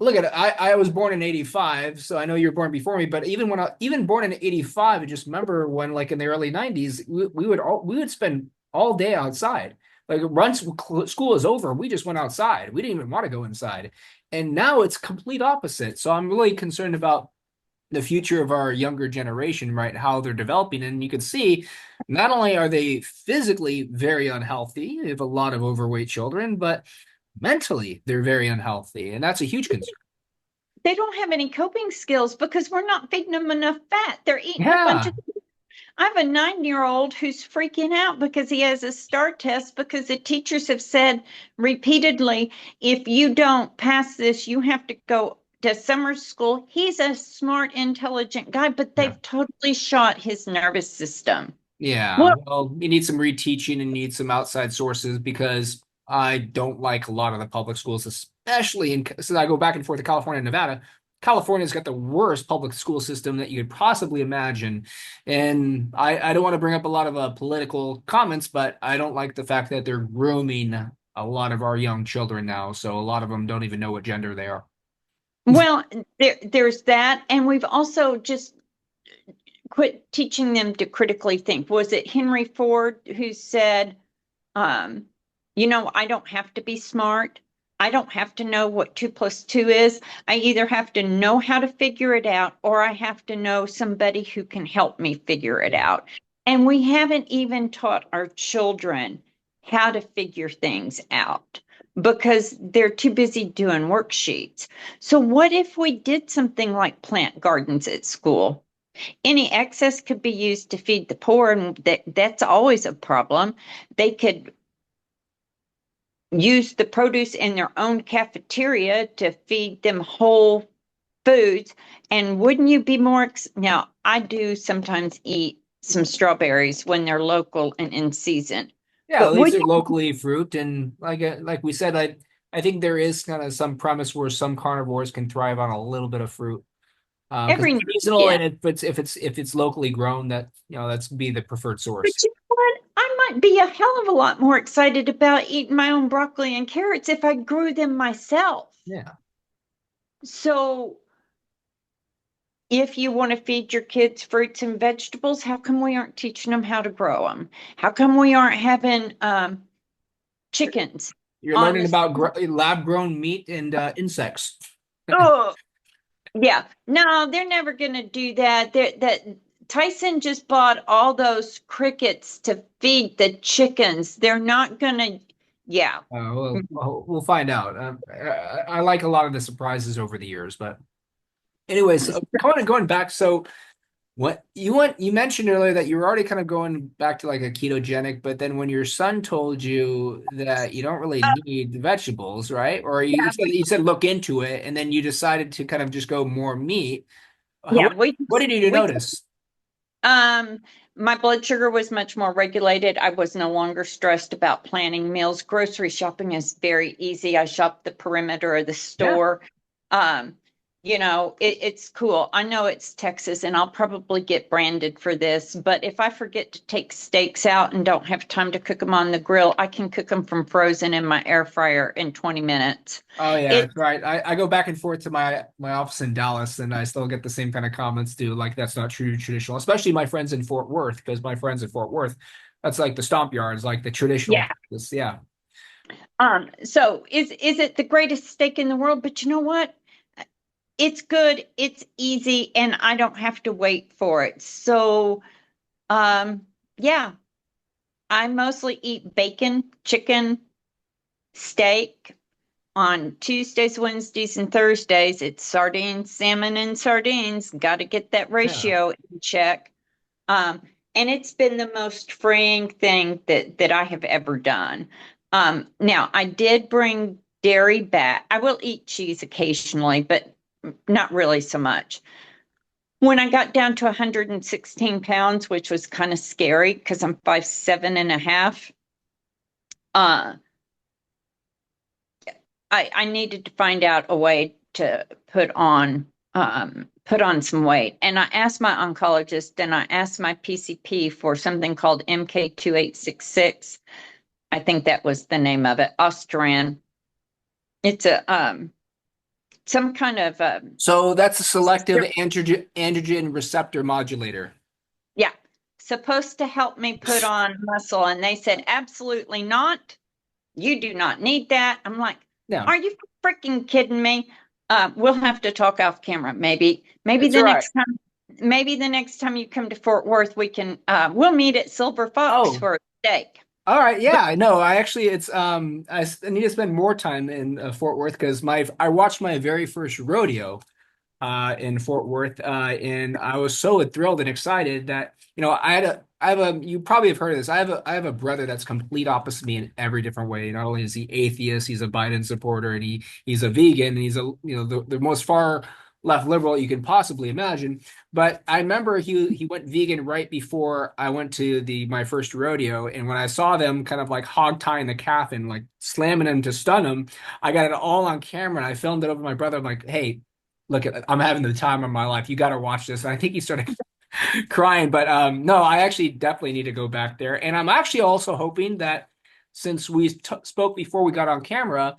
Look at it, I was born in '85, so I know you were born before me. But even born in '85, I just remember when, like in the early '90s, we would spend all day outside. Like once school is over, we just went outside. We didn't even want to go inside. And now it's complete opposite. So I'm really concerned about the future of our younger generation, right? How they're developing. And you can see not only are they physically very unhealthy, they have a lot of overweight children, but mentally they're very unhealthy. And that's a huge concern. they don't have any coping skills because we're not feeding them enough fat. They're eating a bunch Yeah. of. I have a 9-year-old who's freaking out because he has a STAR test because the teachers have said repeatedly, if you don't pass this, you have to go to summer school. He's a smart, intelligent guy, but Yeah. they've totally shot his nervous system. Yeah. Well, Well, you need some reteaching and need some outside sources, because I don't like a lot of the public schools, especially since I go back and forth to California and Nevada. California's got the worst public school system that you could possibly imagine. And I don't want to bring up a lot of political comments, but I don't like the fact that they're grooming a lot of our young children now. So a lot of them don't even know what gender they are. Well, there's that. And we've also just quit teaching them to critically think. Was it Henry Ford who said, um, I don't have to be smart. I don't have to know what 2 + 2 is. I either have to know how to figure it out or I have to know somebody who can help me figure it out. And we haven't even taught our children how to figure things out because they're too busy doing worksheets. So, what if we did something like plant gardens at school? Any excess could be used to feed the poor, and that's always a problem. They could use the produce in their own cafeteria to feed them whole foods. And wouldn't you be more? Now, I do sometimes eat some strawberries when they're local and in season. Yeah, at But least would they're locally fruit, and like we said, I think there is kind of some premise where some carnivores can thrive on a little bit of fruit because every it's now seasonal, and then. and if it's locally grown, that that's be the preferred But source. you know what? I might be a hell of a lot more excited about eating my own broccoli and carrots if I grew them myself. Yeah. So if you want to feed your kids fruits and vegetables, how come we aren't teaching them how to grow them? How come we aren't having chickens You're on learning the? about lab-grown meat and insects. Oh, yeah. No, they're never going to do that. That Tyson just bought all those crickets to feed the chickens. They're not going to. Yeah. We'll find out. I like a lot of the surprises over the years, but anyways, going back. So you mentioned earlier that you were already kind of going back to like a ketogenic, but then when your son told you that you don't really need the vegetables, right? Or you said look into it, and then you decided to kind of just go more meat. Yeah, What did you we notice? um my blood sugar was much more regulated. I was no longer stressed about planning meals. Grocery shopping is very easy. I shop the perimeter of the Yeah. store. Um, it's cool. I know it's Texas and I'll probably get branded for this, but if I forget to take steaks out and don't have time to cook them on the grill, I can cook them from frozen in my air fryer in 20 minutes. Oh yeah, It that's right. I go back and forth to my office in Dallas, and I still get the same kind of comments too. Like that's not true traditional, especially my friends in Fort Worth, because my friends in Fort Worth, that's like the stomp yards, like the traditional yeah. practice. Yeah, So is it the greatest steak in the world? But you know what? It's good, it's easy, and I don't have to wait for it. So, yeah, I mostly eat bacon, chicken, steak. On Tuesdays, Wednesdays, and Thursdays, it's sardines, salmon, and sardines. Got to get that yeah. ratio in check. Um, and it's been the most freeing thing that I have ever done. Now, I did bring dairy back. I will eat cheese occasionally, but not really so much. When I got down to 116 pounds, which was kind of scary because I'm 5'7.5", uh, I needed to find out a way to put on some weight. And I asked my oncologist and I asked my PCP for something called MK2866. I think that was the name of it, Ostran. It's a some kind of So that's a selective androgen receptor modulator. yeah, supposed to help me put on muscle. And they said, absolutely not. You do not need that. I'm like, Yeah, are you freaking kidding me? We'll have to talk off camera. Maybe it's the all right. next time. Maybe the next time you come to Fort Worth, we'll meet at Silver Fox Oh, for a steak. all right. But Yeah, no, I actually it's I need to spend more time in Fort Worth because my I watched my very first rodeo in Fort Worth, and I was so thrilled and excited that I have a you probably have heard of this. I have a brother that's complete opposite me in every different way. Not only is he atheist, he's a Biden supporter, and he's a vegan, and he's the most far left liberal you can possibly imagine. But I remember he went vegan right before I went to the my first rodeo, and when I saw them kind of like hog tying the calf and like slamming him to stun him, I got it all on camera and I filmed it over my brother. I'm like, hey, look at, I'm having the time of my life. You got to watch this. And I think he started crying, but no, I actually definitely need to go back there. And I'm actually also hoping that since we spoke before we got on camera,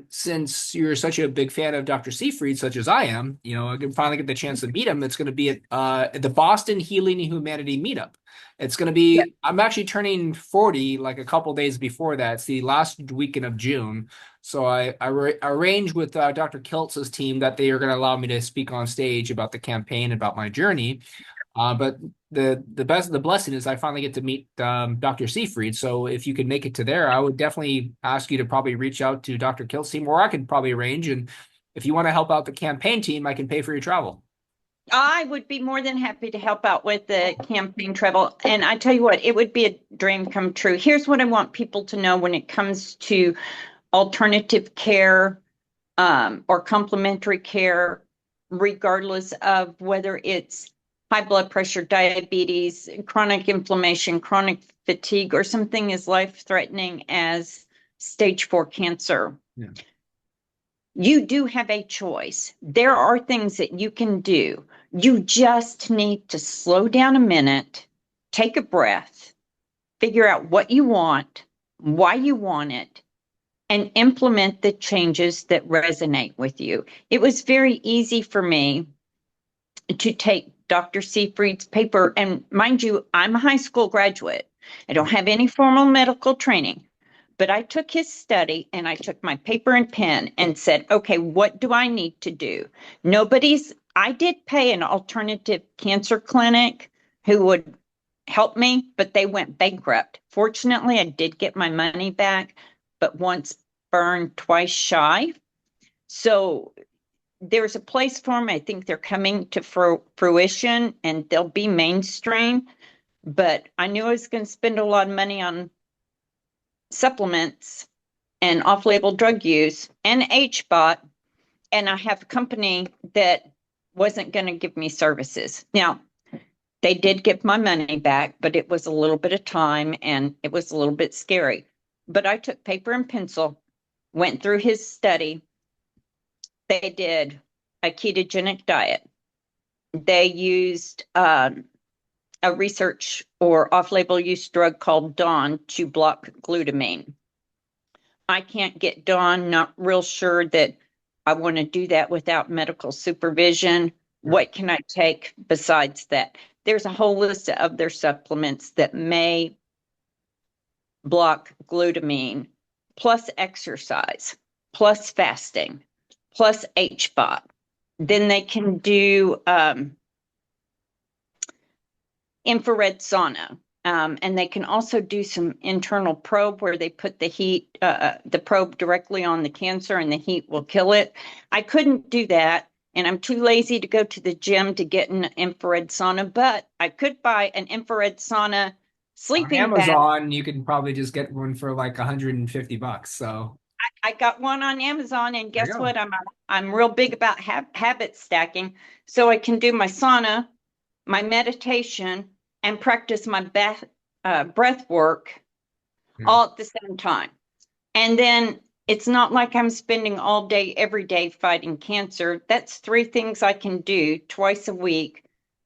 since you're such a big fan of Dr. Seyfried, such as I am, I can finally get the chance to meet him. It's going to be at the Boston Healing Humanity Meetup. It's going to Yeah. be, I'm actually turning 40 like a couple days before that. It's the last weekend of June. So I arranged with Dr. Kiltz's team that they are going to allow me to speak on stage about the campaign, about my journey. But the blessing is I finally get to meet Dr. Seyfried. So if you could make it to there, I would definitely ask you to probably reach out to Dr. Kilt's team, or I could probably arrange. And if you want to help out the campaign team, I can pay for your travel. I would be more than happy to help out with the campaign travel. And I tell you what, it would be a dream come true. Here's what I want people to know when it comes to alternative care or complementary care, regardless of whether it's high blood pressure, diabetes, chronic inflammation, chronic fatigue, or something as life-threatening as stage 4 cancer. Yeah. You do have a choice. There are things that you can do. You just need to slow down a minute, take a breath, figure out what you want, why you want it, and implement the changes that resonate with you. It was very easy for me to take Dr. Seyfried's paper, and mind you, I'm a high school graduate. I don't have any formal medical training, but I took his study and I took my paper and pen and said, okay, what do I need to do? I did pay an alternative cancer clinic who would help me, but they went bankrupt. Fortunately, I did get my money back, but once burned, twice shy. So there's a place for them. I think they're coming to fruition and they'll be mainstream. But I knew I was going to spend a lot of money on supplements and off-label drug use and HBOT. And I have a company that wasn't going to give me services. Now, they did give my money back, but it was a little bit of time and it was a little bit scary. But I took paper and pencil, went through his study. They did a ketogenic diet. They used a research or off-label use drug called Dawn to block glutamine. I can't get Dawn, not real sure that I want to do that without medical supervision. What can I take besides that? There's a whole list of their supplements that may block glutamine, plus exercise, plus fasting, plus HBOT. Then they can do infrared sauna. And they can also do some internal probe where they put the probe directly on the cancer and the heat will kill it. I couldn't do that. And I'm too lazy to go to the gym to get an infrared sauna, but I could buy an infrared sauna On sleeping bag. Amazon, you can probably just get one for like $150. So I got one on Amazon, and there you guess go. what? I'm real big about habit stacking, so I can do my sauna, my meditation, and practice my breath work all at the same time. And then it's not like I'm spending all day, every day fighting cancer. That's 3 things I can do twice a week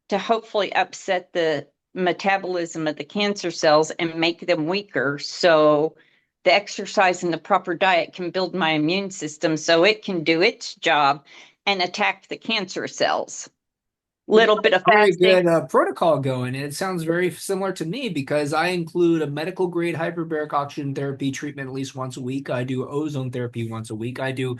to hopefully upset the metabolism of the cancer cells and make them weaker. So the exercise and the proper diet can build my immune system so it can do its job and attack the cancer cells. Little bit of Very fasting. good protocol going. And it sounds very similar to me because I include a medical grade hyperbaric oxygen therapy treatment at least once a week. I do ozone therapy once a week. I do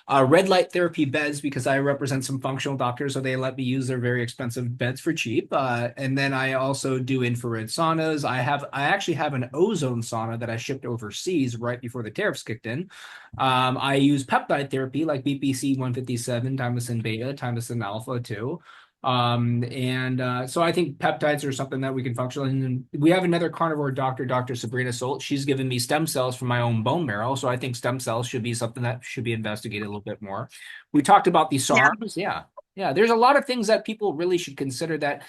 red light therapy beds because I represent some functional doctors, so they let me use their very expensive beds for cheap. And then I also do infrared saunas. I actually have an ozone sauna that I shipped overseas right before the tariffs kicked in. I use peptide therapy like BPC 157, thymosin beta, thymosin alpha too. So I think peptides are something that we can function in. And we have another carnivore doctor, Dr. Sabrina Solt. She's given me stem cells from my own bone marrow. So I think stem cells should be something that should be investigated a little bit more. We talked about the Yeah. SARMs. Yeah. Yeah. There's a lot of things that people really should consider that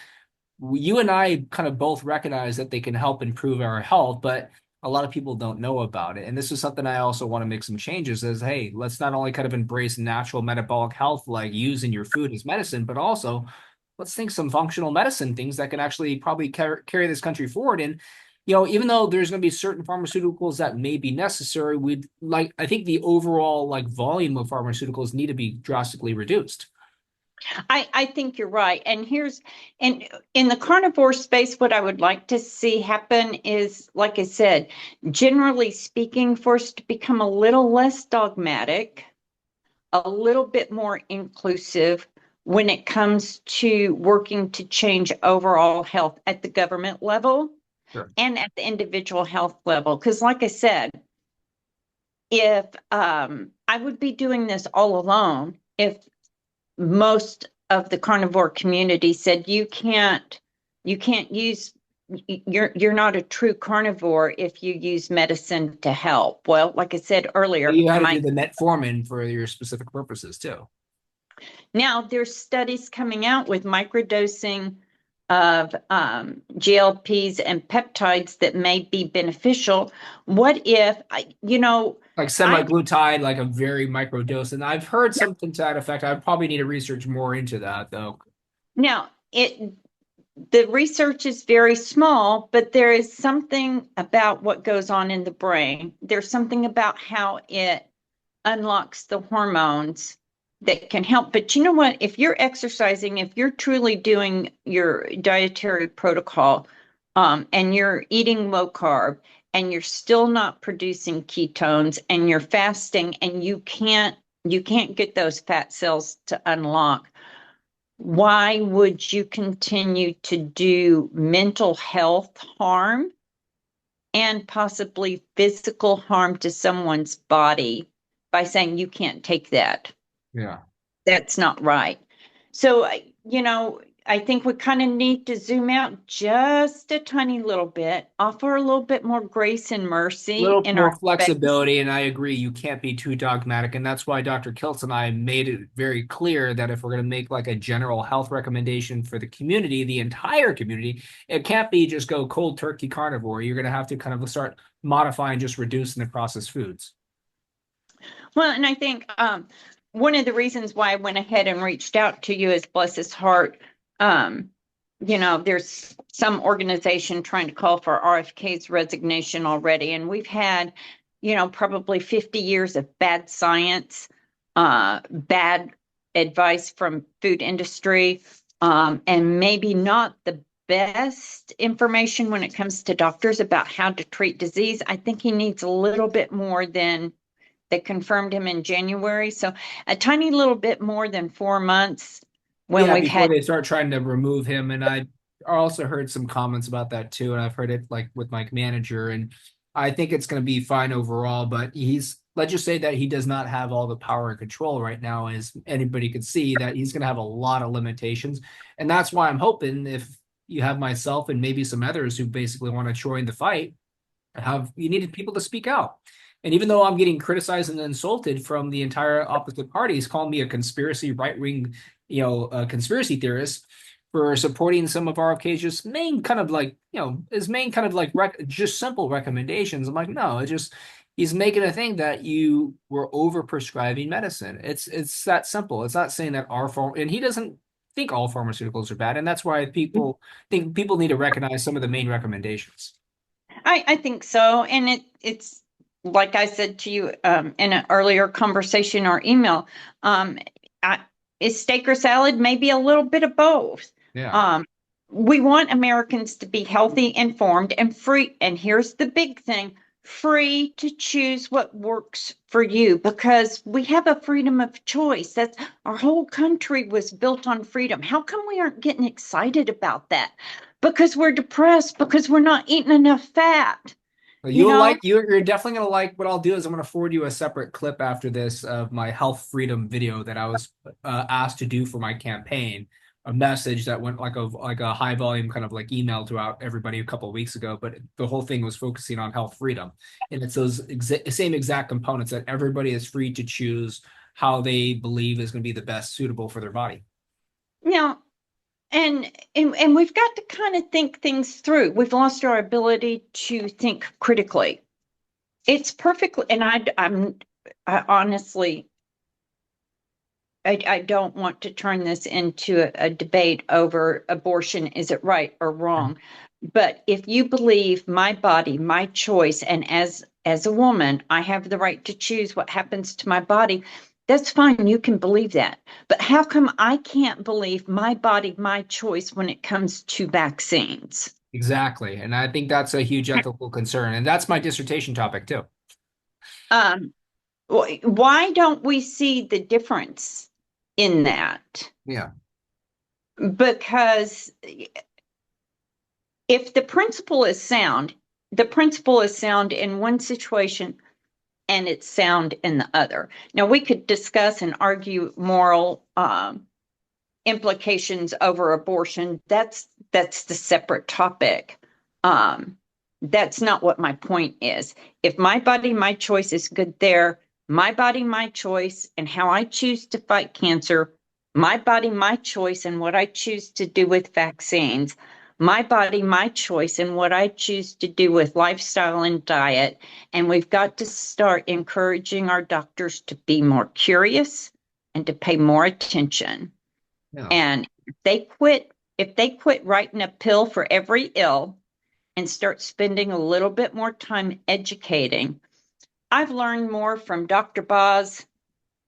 you and I kind of both recognize that they can help improve our health, but a lot of people don't know about it. And this is something I also want to make some changes is, hey, let's not only kind of embrace natural metabolic health, like using your food as medicine, but also let's think some functional medicine things that can actually probably carry this country forward. And, even though there's going to be certain pharmaceuticals that may be necessary, I think the overall like volume of pharmaceuticals need to be drastically reduced. I think you're right. And in the carnivore space, what I would like to see happen is, like I said, generally speaking, for us to become a little less dogmatic, a little bit more inclusive when it comes to working to change overall health at the government level Sure. and at the individual health level. Because, like I said, if I would be doing this all alone, if most of the carnivore community said you can't use, you're not a true carnivore if you use medicine to help. Well, like I said earlier, You had to do the metformin for your specific purposes too. now there's studies coming out with microdosing of GLPs and peptides that may be beneficial. What if Like I semaglutide, like a very micro dose. And I've heard something to that effect. I probably need to research more into that though. now it the research is very small, but there is something about what goes on in the brain. There's something about how it unlocks the hormones that can help. But you know what? If you're exercising, if you're truly doing your dietary protocol, and you're eating low carb, and you're still not producing ketones, and you're fasting, and you can't get those fat cells to unlock, why would you continue to do mental health harm and possibly physical harm to someone's body by saying you can't take that? Yeah. That's not right. So, I think we kind of need to zoom out just a tiny little bit, offer a little bit more grace and mercy Little in our more space. flexibility, and I agree, you can't be too dogmatic. And that's why Dr. Kiltz and I made it very clear that if we're going to make like a general health recommendation for the community, the entire community, it can't be just go cold turkey carnivore. You're going to have to kind of start modifying, just reducing the processed foods. Well, and I think one of the reasons why I went ahead and reached out to you is, bless his heart, there's some organization trying to call for RFK's resignation already. And we've had, probably 50 years of bad science, bad advice from food industry, and maybe not the best information when it comes to doctors about how to treat disease. I think he needs a little bit more than they confirmed him in January. So a tiny little bit more than 4 months when Yeah, we've before had. they start trying to remove him. And I also heard some comments about that too. And I've heard it like with my manager. And I think it's going to be fine overall. But let's just say that he does not have all the power and control right now, as anybody could see, that he's going to have a lot of limitations. And that's why I'm hoping if you have myself and maybe some others who basically want to join the fight, you needed people to speak out. And even though I'm getting criticized and insulted from the entire opposite parties, calling me a conspiracy right-wing, conspiracy theorist for supporting some of RFK's just main kind of like, his main kind of like just simple recommendations. I'm like, no, it's just he's making a thing that you were over prescribing medicine. It's that simple. It's not saying that and he doesn't think all pharmaceuticals are bad, and that's why people think people need to recognize some of the main recommendations. I think so. And it's like I said to you in an earlier conversation or email, I, is steak or salad? Maybe a little bit of both. Yeah. Um, we want Americans to be healthy, informed, and free. And here's the big thing: free to choose what works for you, because we have a freedom of choice. That's our whole country was built on freedom. How come we aren't getting excited about that? Because we're depressed, because we're not eating enough fat. Well, You know, you're definitely gonna like what I'll do is I'm gonna forward you a separate clip after this of my health freedom video that I was asked to do for my campaign. A message that went like a high volume kind of like email throughout everybody a couple of weeks ago, but the whole thing was focusing on health freedom, and it's those same exact components that everybody is free to choose how they believe is going to be the best suitable for their body. now and we've got to kind of think things through. We've lost our ability to think critically. It's perfectly, and I honestly, I don't want to turn this into a debate over abortion. Is it right or wrong? But if you believe my body, my choice, and as a woman, I have the right to choose what happens to my body, that's fine. You can believe that. But how come I can't believe my body, my choice when it comes to vaccines? Exactly. And I think that's a huge ethical concern. And that's my dissertation topic too. Um, why don't we see the difference in that? Yeah. Because if the principle is sound, the principle is sound in one situation and it's sound in the other. Now, we could discuss and argue moral implications over abortion. That's the separate topic. That's not what my point is. If my body, my choice is good there, my body, my choice, and how I choose to fight cancer, my body, my choice, and what I choose to do with vaccines, my body, my choice, and what I choose to do with lifestyle and diet. And we've got to start encouraging our doctors to be more curious and to pay more attention. Yeah. And if they quit writing a pill for every ill and start spending a little bit more time educating. I've learned more from Dr. Boz,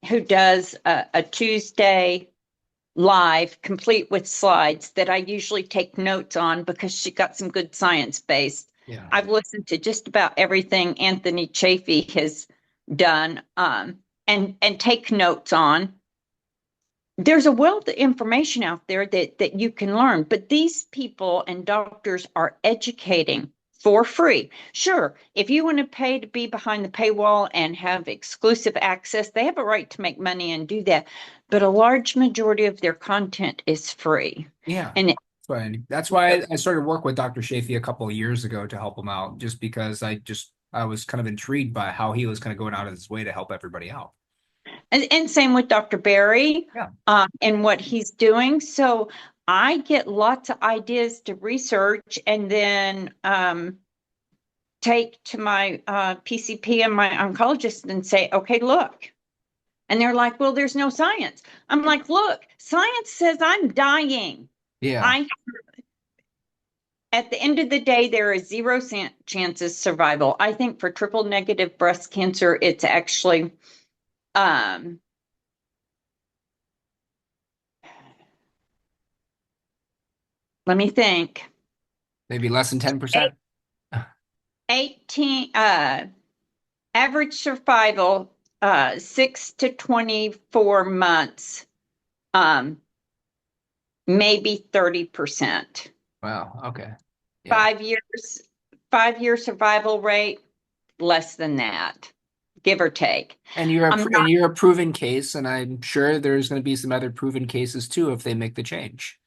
who does a Tuesday live, complete with slides that I usually take notes on because she got some good science based. Yeah. I've listened to just about everything Anthony Chafee has done and take notes on. There's a wealth of information out there that you can learn, but these people and doctors are educating for free. Sure, if you want to pay to be behind the paywall and have exclusive access, they have a right to make money and do that. But a large majority of their content is free. Yeah. And That's why I started work with Dr. Chafee a couple of years ago to help him out, just because I was kind of intrigued by how he was kind of going out of his way to help everybody out. and same with Dr. Barry Yeah. and what he's doing. So I get lots of ideas to research and then take to my PCP and my oncologist and say, okay, look. And they're like, well, there's no science. I'm like, look, science says I'm dying. Yeah. At the end of the day, there is 0 chances survival. I think for triple negative breast cancer, it's actually let me think. Maybe less than 10%. 18 average survival 6 to 24 months, maybe 30%. Wow. Okay. Yeah. 5-year survival rate, less than that, give or take. And you're a proven case, and I'm sure there's going to be some other proven cases too if they make the change.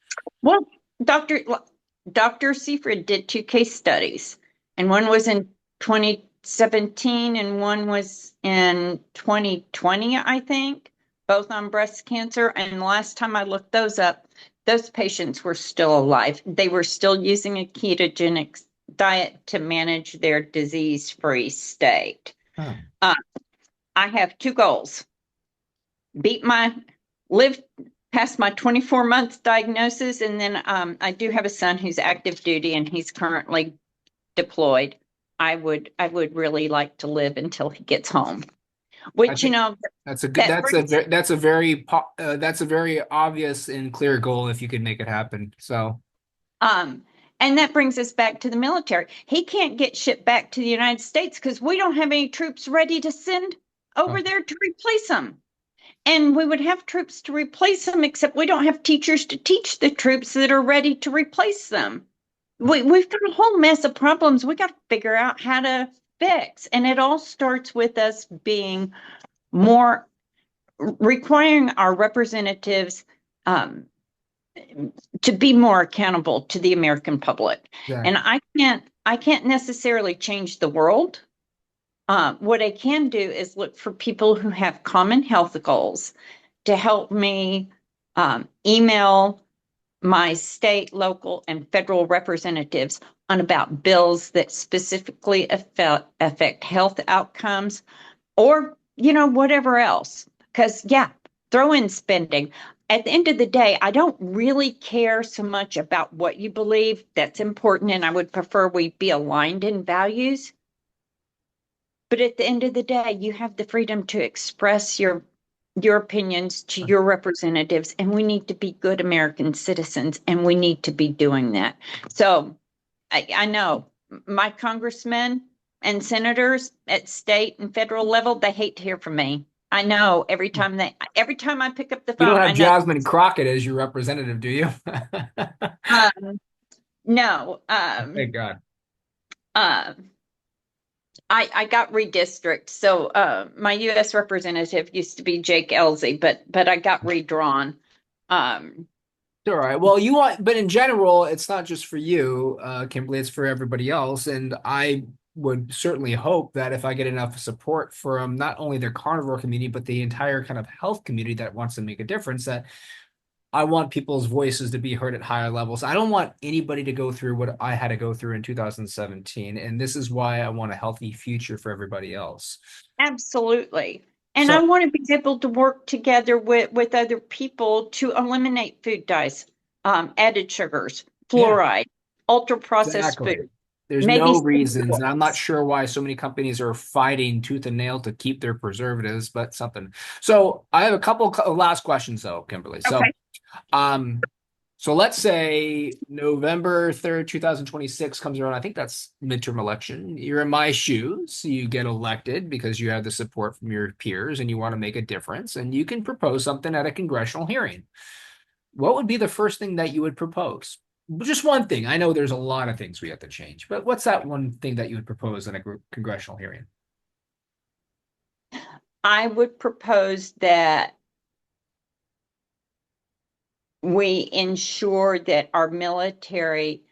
Well, Dr. Seyfried did 2 case studies, and one was in 2017 and one was in 2020, I think, both on breast cancer. And the last time I looked those up, those patients were still alive. They were still using a ketogenic diet to manage their disease-free state. Huh. I have 2 goals. Live past my 24 months diagnosis, and then I do have a son who's active duty and he's currently deployed. I would really like to live until he gets home. Which that's a very obvious and clear goal if you can make it happen. So and that brings us back to the military. He can't get shipped back to the United States because we don't have any troops ready to send over there to replace them. And we would have troops to replace them, except we don't have teachers to teach the troops that are ready to replace them. We've got a whole mess of problems we got to figure out how to fix. And it all starts with us being more, requiring our representatives to be more accountable to the American public. Exactly. And I can't necessarily change the world. What I can do is look for people who have common health goals to help me email my state, local, and federal representatives on about bills that specifically affect health outcomes or, whatever else. Because, yeah, throw in spending. At the end of the day, I don't really care so much about what you believe. That's important, and I would prefer we be aligned in values. But at the end of the day, you have the freedom to express your opinions to your representatives, and we need to be good American citizens, and we need to be doing that. So I know my congressmen and senators at state and federal level, they hate to hear from me. I know every time I pick up the You don't phone, I have know. Jasmine Crockett as your representative, do you? Um, no, Thank God. um, I got redistricted. So my U.S. representative used to be Jake Elsie, but I got redrawn. All right. Well, but in general, it's not just for you, Kimberly, it's for everybody else. And I would certainly hope that if I get enough support from not only the carnivore community, but the entire kind of health community that wants to make a difference, that I want people's voices to be heard at higher levels. I don't want anybody to go through what I had to go through in 2017. And this is why I want a healthy future for everybody else. Absolutely. And I So, want to be able to work together with other people to eliminate food dyes, added sugars, yeah, fluoride, ultra processed exactly. food, There's maybe no some reasons, and I'm not oils. sure why so many companies are fighting tooth and nail to keep their preservatives, but something. So I have a couple last questions though, Kimberly. Okay. Um, so let's say November 3rd, 2026 comes around. I think that's midterm election. You're in my shoes. You get elected because you have the support from your peers and you want to make a difference, and you can propose something at a congressional hearing. What would be the first thing that you would propose? Just one thing. I know there's a lot of things we have to change, but what's that one thing that you would propose in a congressional hearing? I would propose that we ensure that our military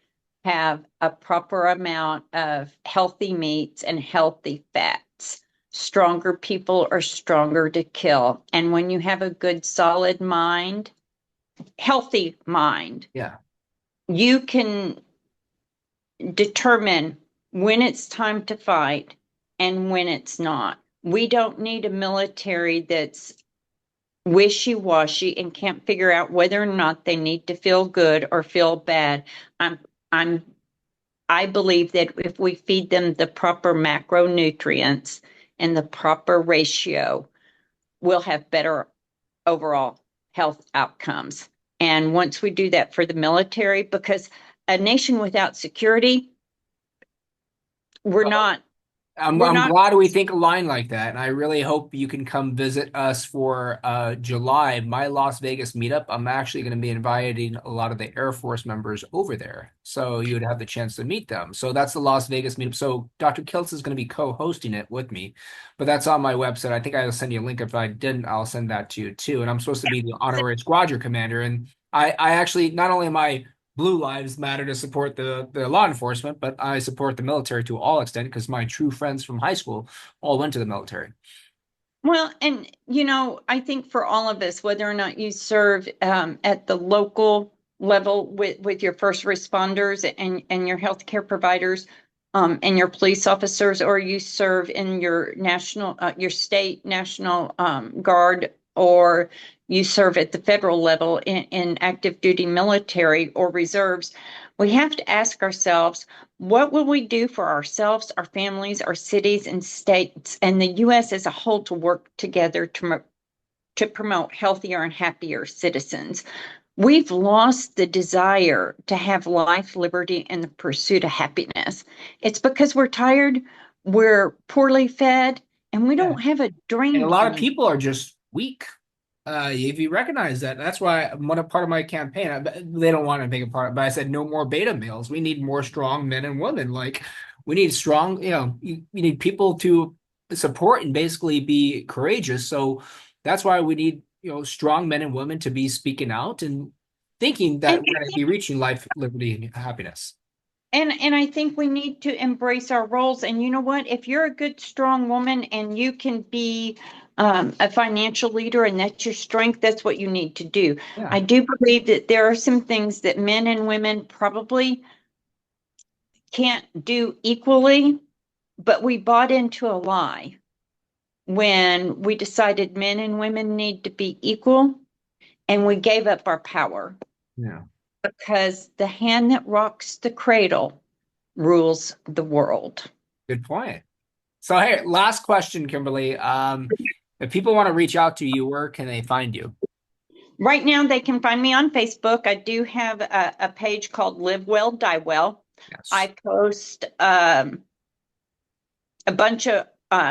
have a proper amount of healthy meats and healthy fats. Stronger people are stronger to kill. And when you have a good, solid mind, healthy mind, Yeah. you can determine when it's time to fight and when it's not. We don't need a military that's wishy-washy and can't figure out whether or not they need to feel good or feel bad. I'm I'm I believe that if we feed them the proper macronutrients and the proper ratio, we'll have better overall health outcomes. And once we do that for the military, because a nation without security, we're not we're I'm not glad we think aligned like that, and I really hope you can come visit us for July, my Las Vegas meetup. I'm actually going to be inviting a lot of the Air Force members over there, so you would have the chance to meet them. So that's the Las Vegas meetup. So Dr. Kiltz is going to be co-hosting it with me, but that's on my website. I think I'll send you a link. If I didn't, I'll send that to you too. And I'm supposed to be the honorary squadron commander, and I actually not only am I Blue Lives Matter to support the law enforcement, but I support the military to all extent because my true friends from high school all went to the military. well, and I think for all of us, whether or not you serve at the local level with your first responders and your healthcare providers and your police officers, or you serve in your state national guard, or you serve at the federal level in active duty military or reserves, we have to ask ourselves, what will we do for ourselves, our families, our cities and states, and the U.S. as a whole to work together to promote healthier and happier citizens? We've lost the desire to have life, liberty, and the pursuit of happiness. It's because we're tired, we're poorly fed, and we Yeah. don't have a And a dream lot of anymore. people are just weak. If you recognize that, that's why part of my campaign, they don't want to make a part, but I said no more beta males. We need more strong men and women. Like we need strong, you need people to support and basically be courageous. So that's why we need, strong men and women to be speaking out and thinking And that we're going to be reaching life, liberty, and happiness. and I think we need to embrace our roles. And you know what? If you're a good, strong woman and you can be a financial leader and that's your strength, that's what you need to do. Yeah. I do believe that there are some things that men and women probably can't do equally, but we bought into a lie when we decided men and women need to be equal and we gave up our power. Yeah. Because the hand that rocks the cradle rules the world. Good point. So, hey, last question, Kimberly. If people want to reach out to you, where can they find you? Right now, they can find me on Facebook. I do have a page called Live Well, Die Well. Yes. I post a bunch of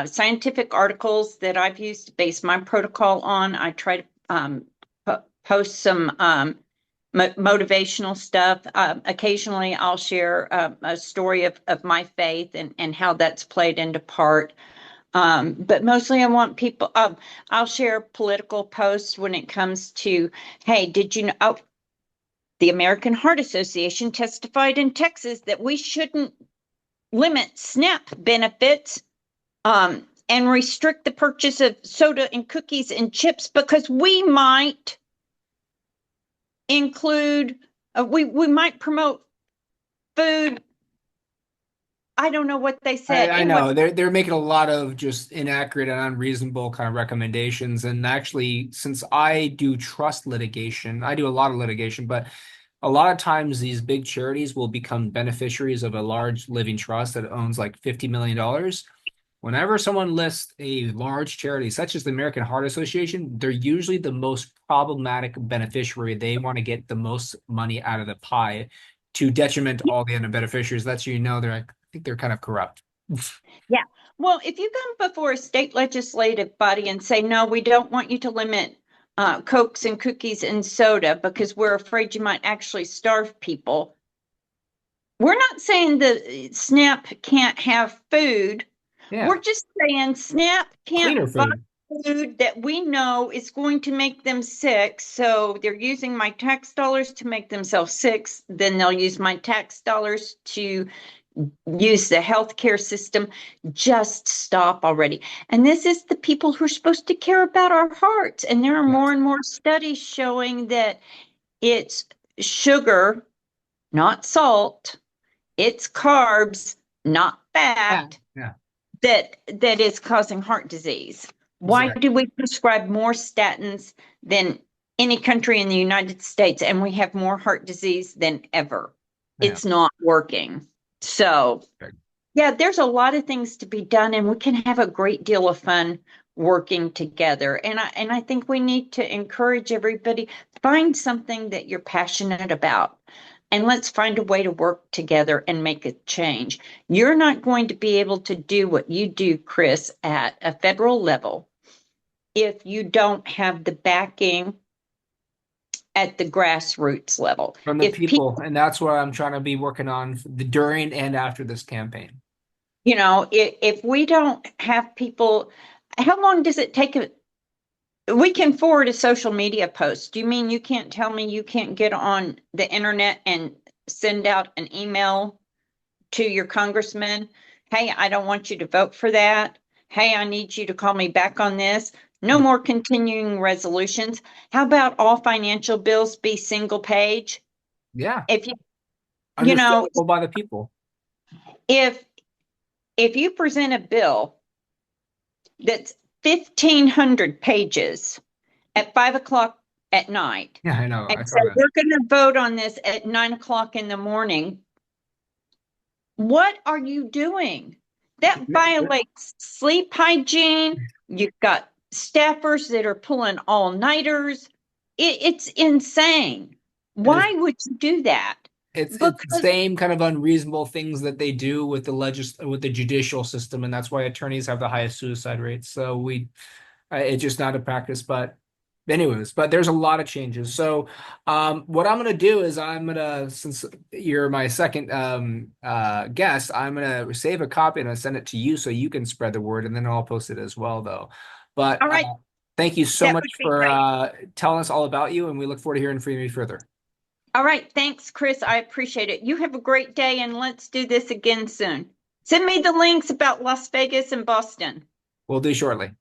scientific articles that I've used to base my protocol on. I try to post some motivational stuff. Occasionally, I'll share a story of my faith and how that's played into part. But mostly I want people, I'll share political posts when it comes to, hey, did you know, the American Heart Association testified in Texas that we shouldn't limit SNAP benefits and restrict the purchase of soda and cookies and chips because we might include, we might promote food. I don't know what they said. I know they're making a lot of just inaccurate and unreasonable kind of recommendations. And actually, since I do trust litigation, I do a lot of litigation, but a lot of times these big charities will become beneficiaries of a large living trust that owns like $50 million. Whenever someone lists a large charity, such as the American Heart Association, they're usually the most problematic beneficiary. They want to get the most money out of the pie to detriment to all the other beneficiaries. That's, I think they're kind of corrupt. Yeah. Well, if you come before a state legislative body and say, no, we don't want you to limit Cokes and cookies and soda because we're afraid you might actually starve people. We're not saying the SNAP can't have food. Yeah. We're just saying SNAP can't buy food. Food that we know is going to make them sick. So they're using my tax dollars to make themselves sick. Then they'll use my tax dollars to use the healthcare system. Just stop already. And this is the people who are supposed to care about our hearts. And there are more and more studies showing that it's sugar, not salt. It's carbs, not fat. Yeah. That is causing heart disease. Why do we prescribe more statins than any country in the United States? And we have more heart disease than ever. Yeah. It's not working. So, yeah, there's a lot of things to be done, and we can have a great deal of fun working together. And I think we need to encourage everybody, find something that you're passionate about. And let's find a way to work together and make a change. You're not going to be able to do what you do, Chris, at a federal level if you don't have the backing at the grassroots level. From the people, and that's what I'm trying to be working on during and after this campaign. You know, if we don't have people, how long does it take? We can forward a social media post. Do you mean you can't tell me you can't get on the internet and send out an email to your congressman? Hey, I don't want you to vote for that. Hey, I need you to call me back on this. No more continuing resolutions. How about all financial bills be single page? Yeah. If you know, by the people. If you present a bill that's 1,500 pages at 5:00 at night. Yeah, I know. And so we're going to vote on this at 9:00 in the morning. What are you doing? That violates sleep hygiene. You've got staffers that are pulling all-nighters. It's insane. Why would you do that? It's the same kind of unreasonable things that they do with the judicial system, and that's why attorneys have the highest suicide rates. So it's just not a practice. But anyways, there's a lot of changes. So what I'm going to do is since you're my second guest, I'm going to save a copy and I'll send it to you so you can spread the word, and then I'll post it as well, though. But all right. Thank you so much for telling us all about you, and we look forward to hearing from you further. All right. Thanks, Chris. I appreciate it. You have a great day, and let's do this again soon. Send me the links about Las Vegas and Boston. We'll do shortly.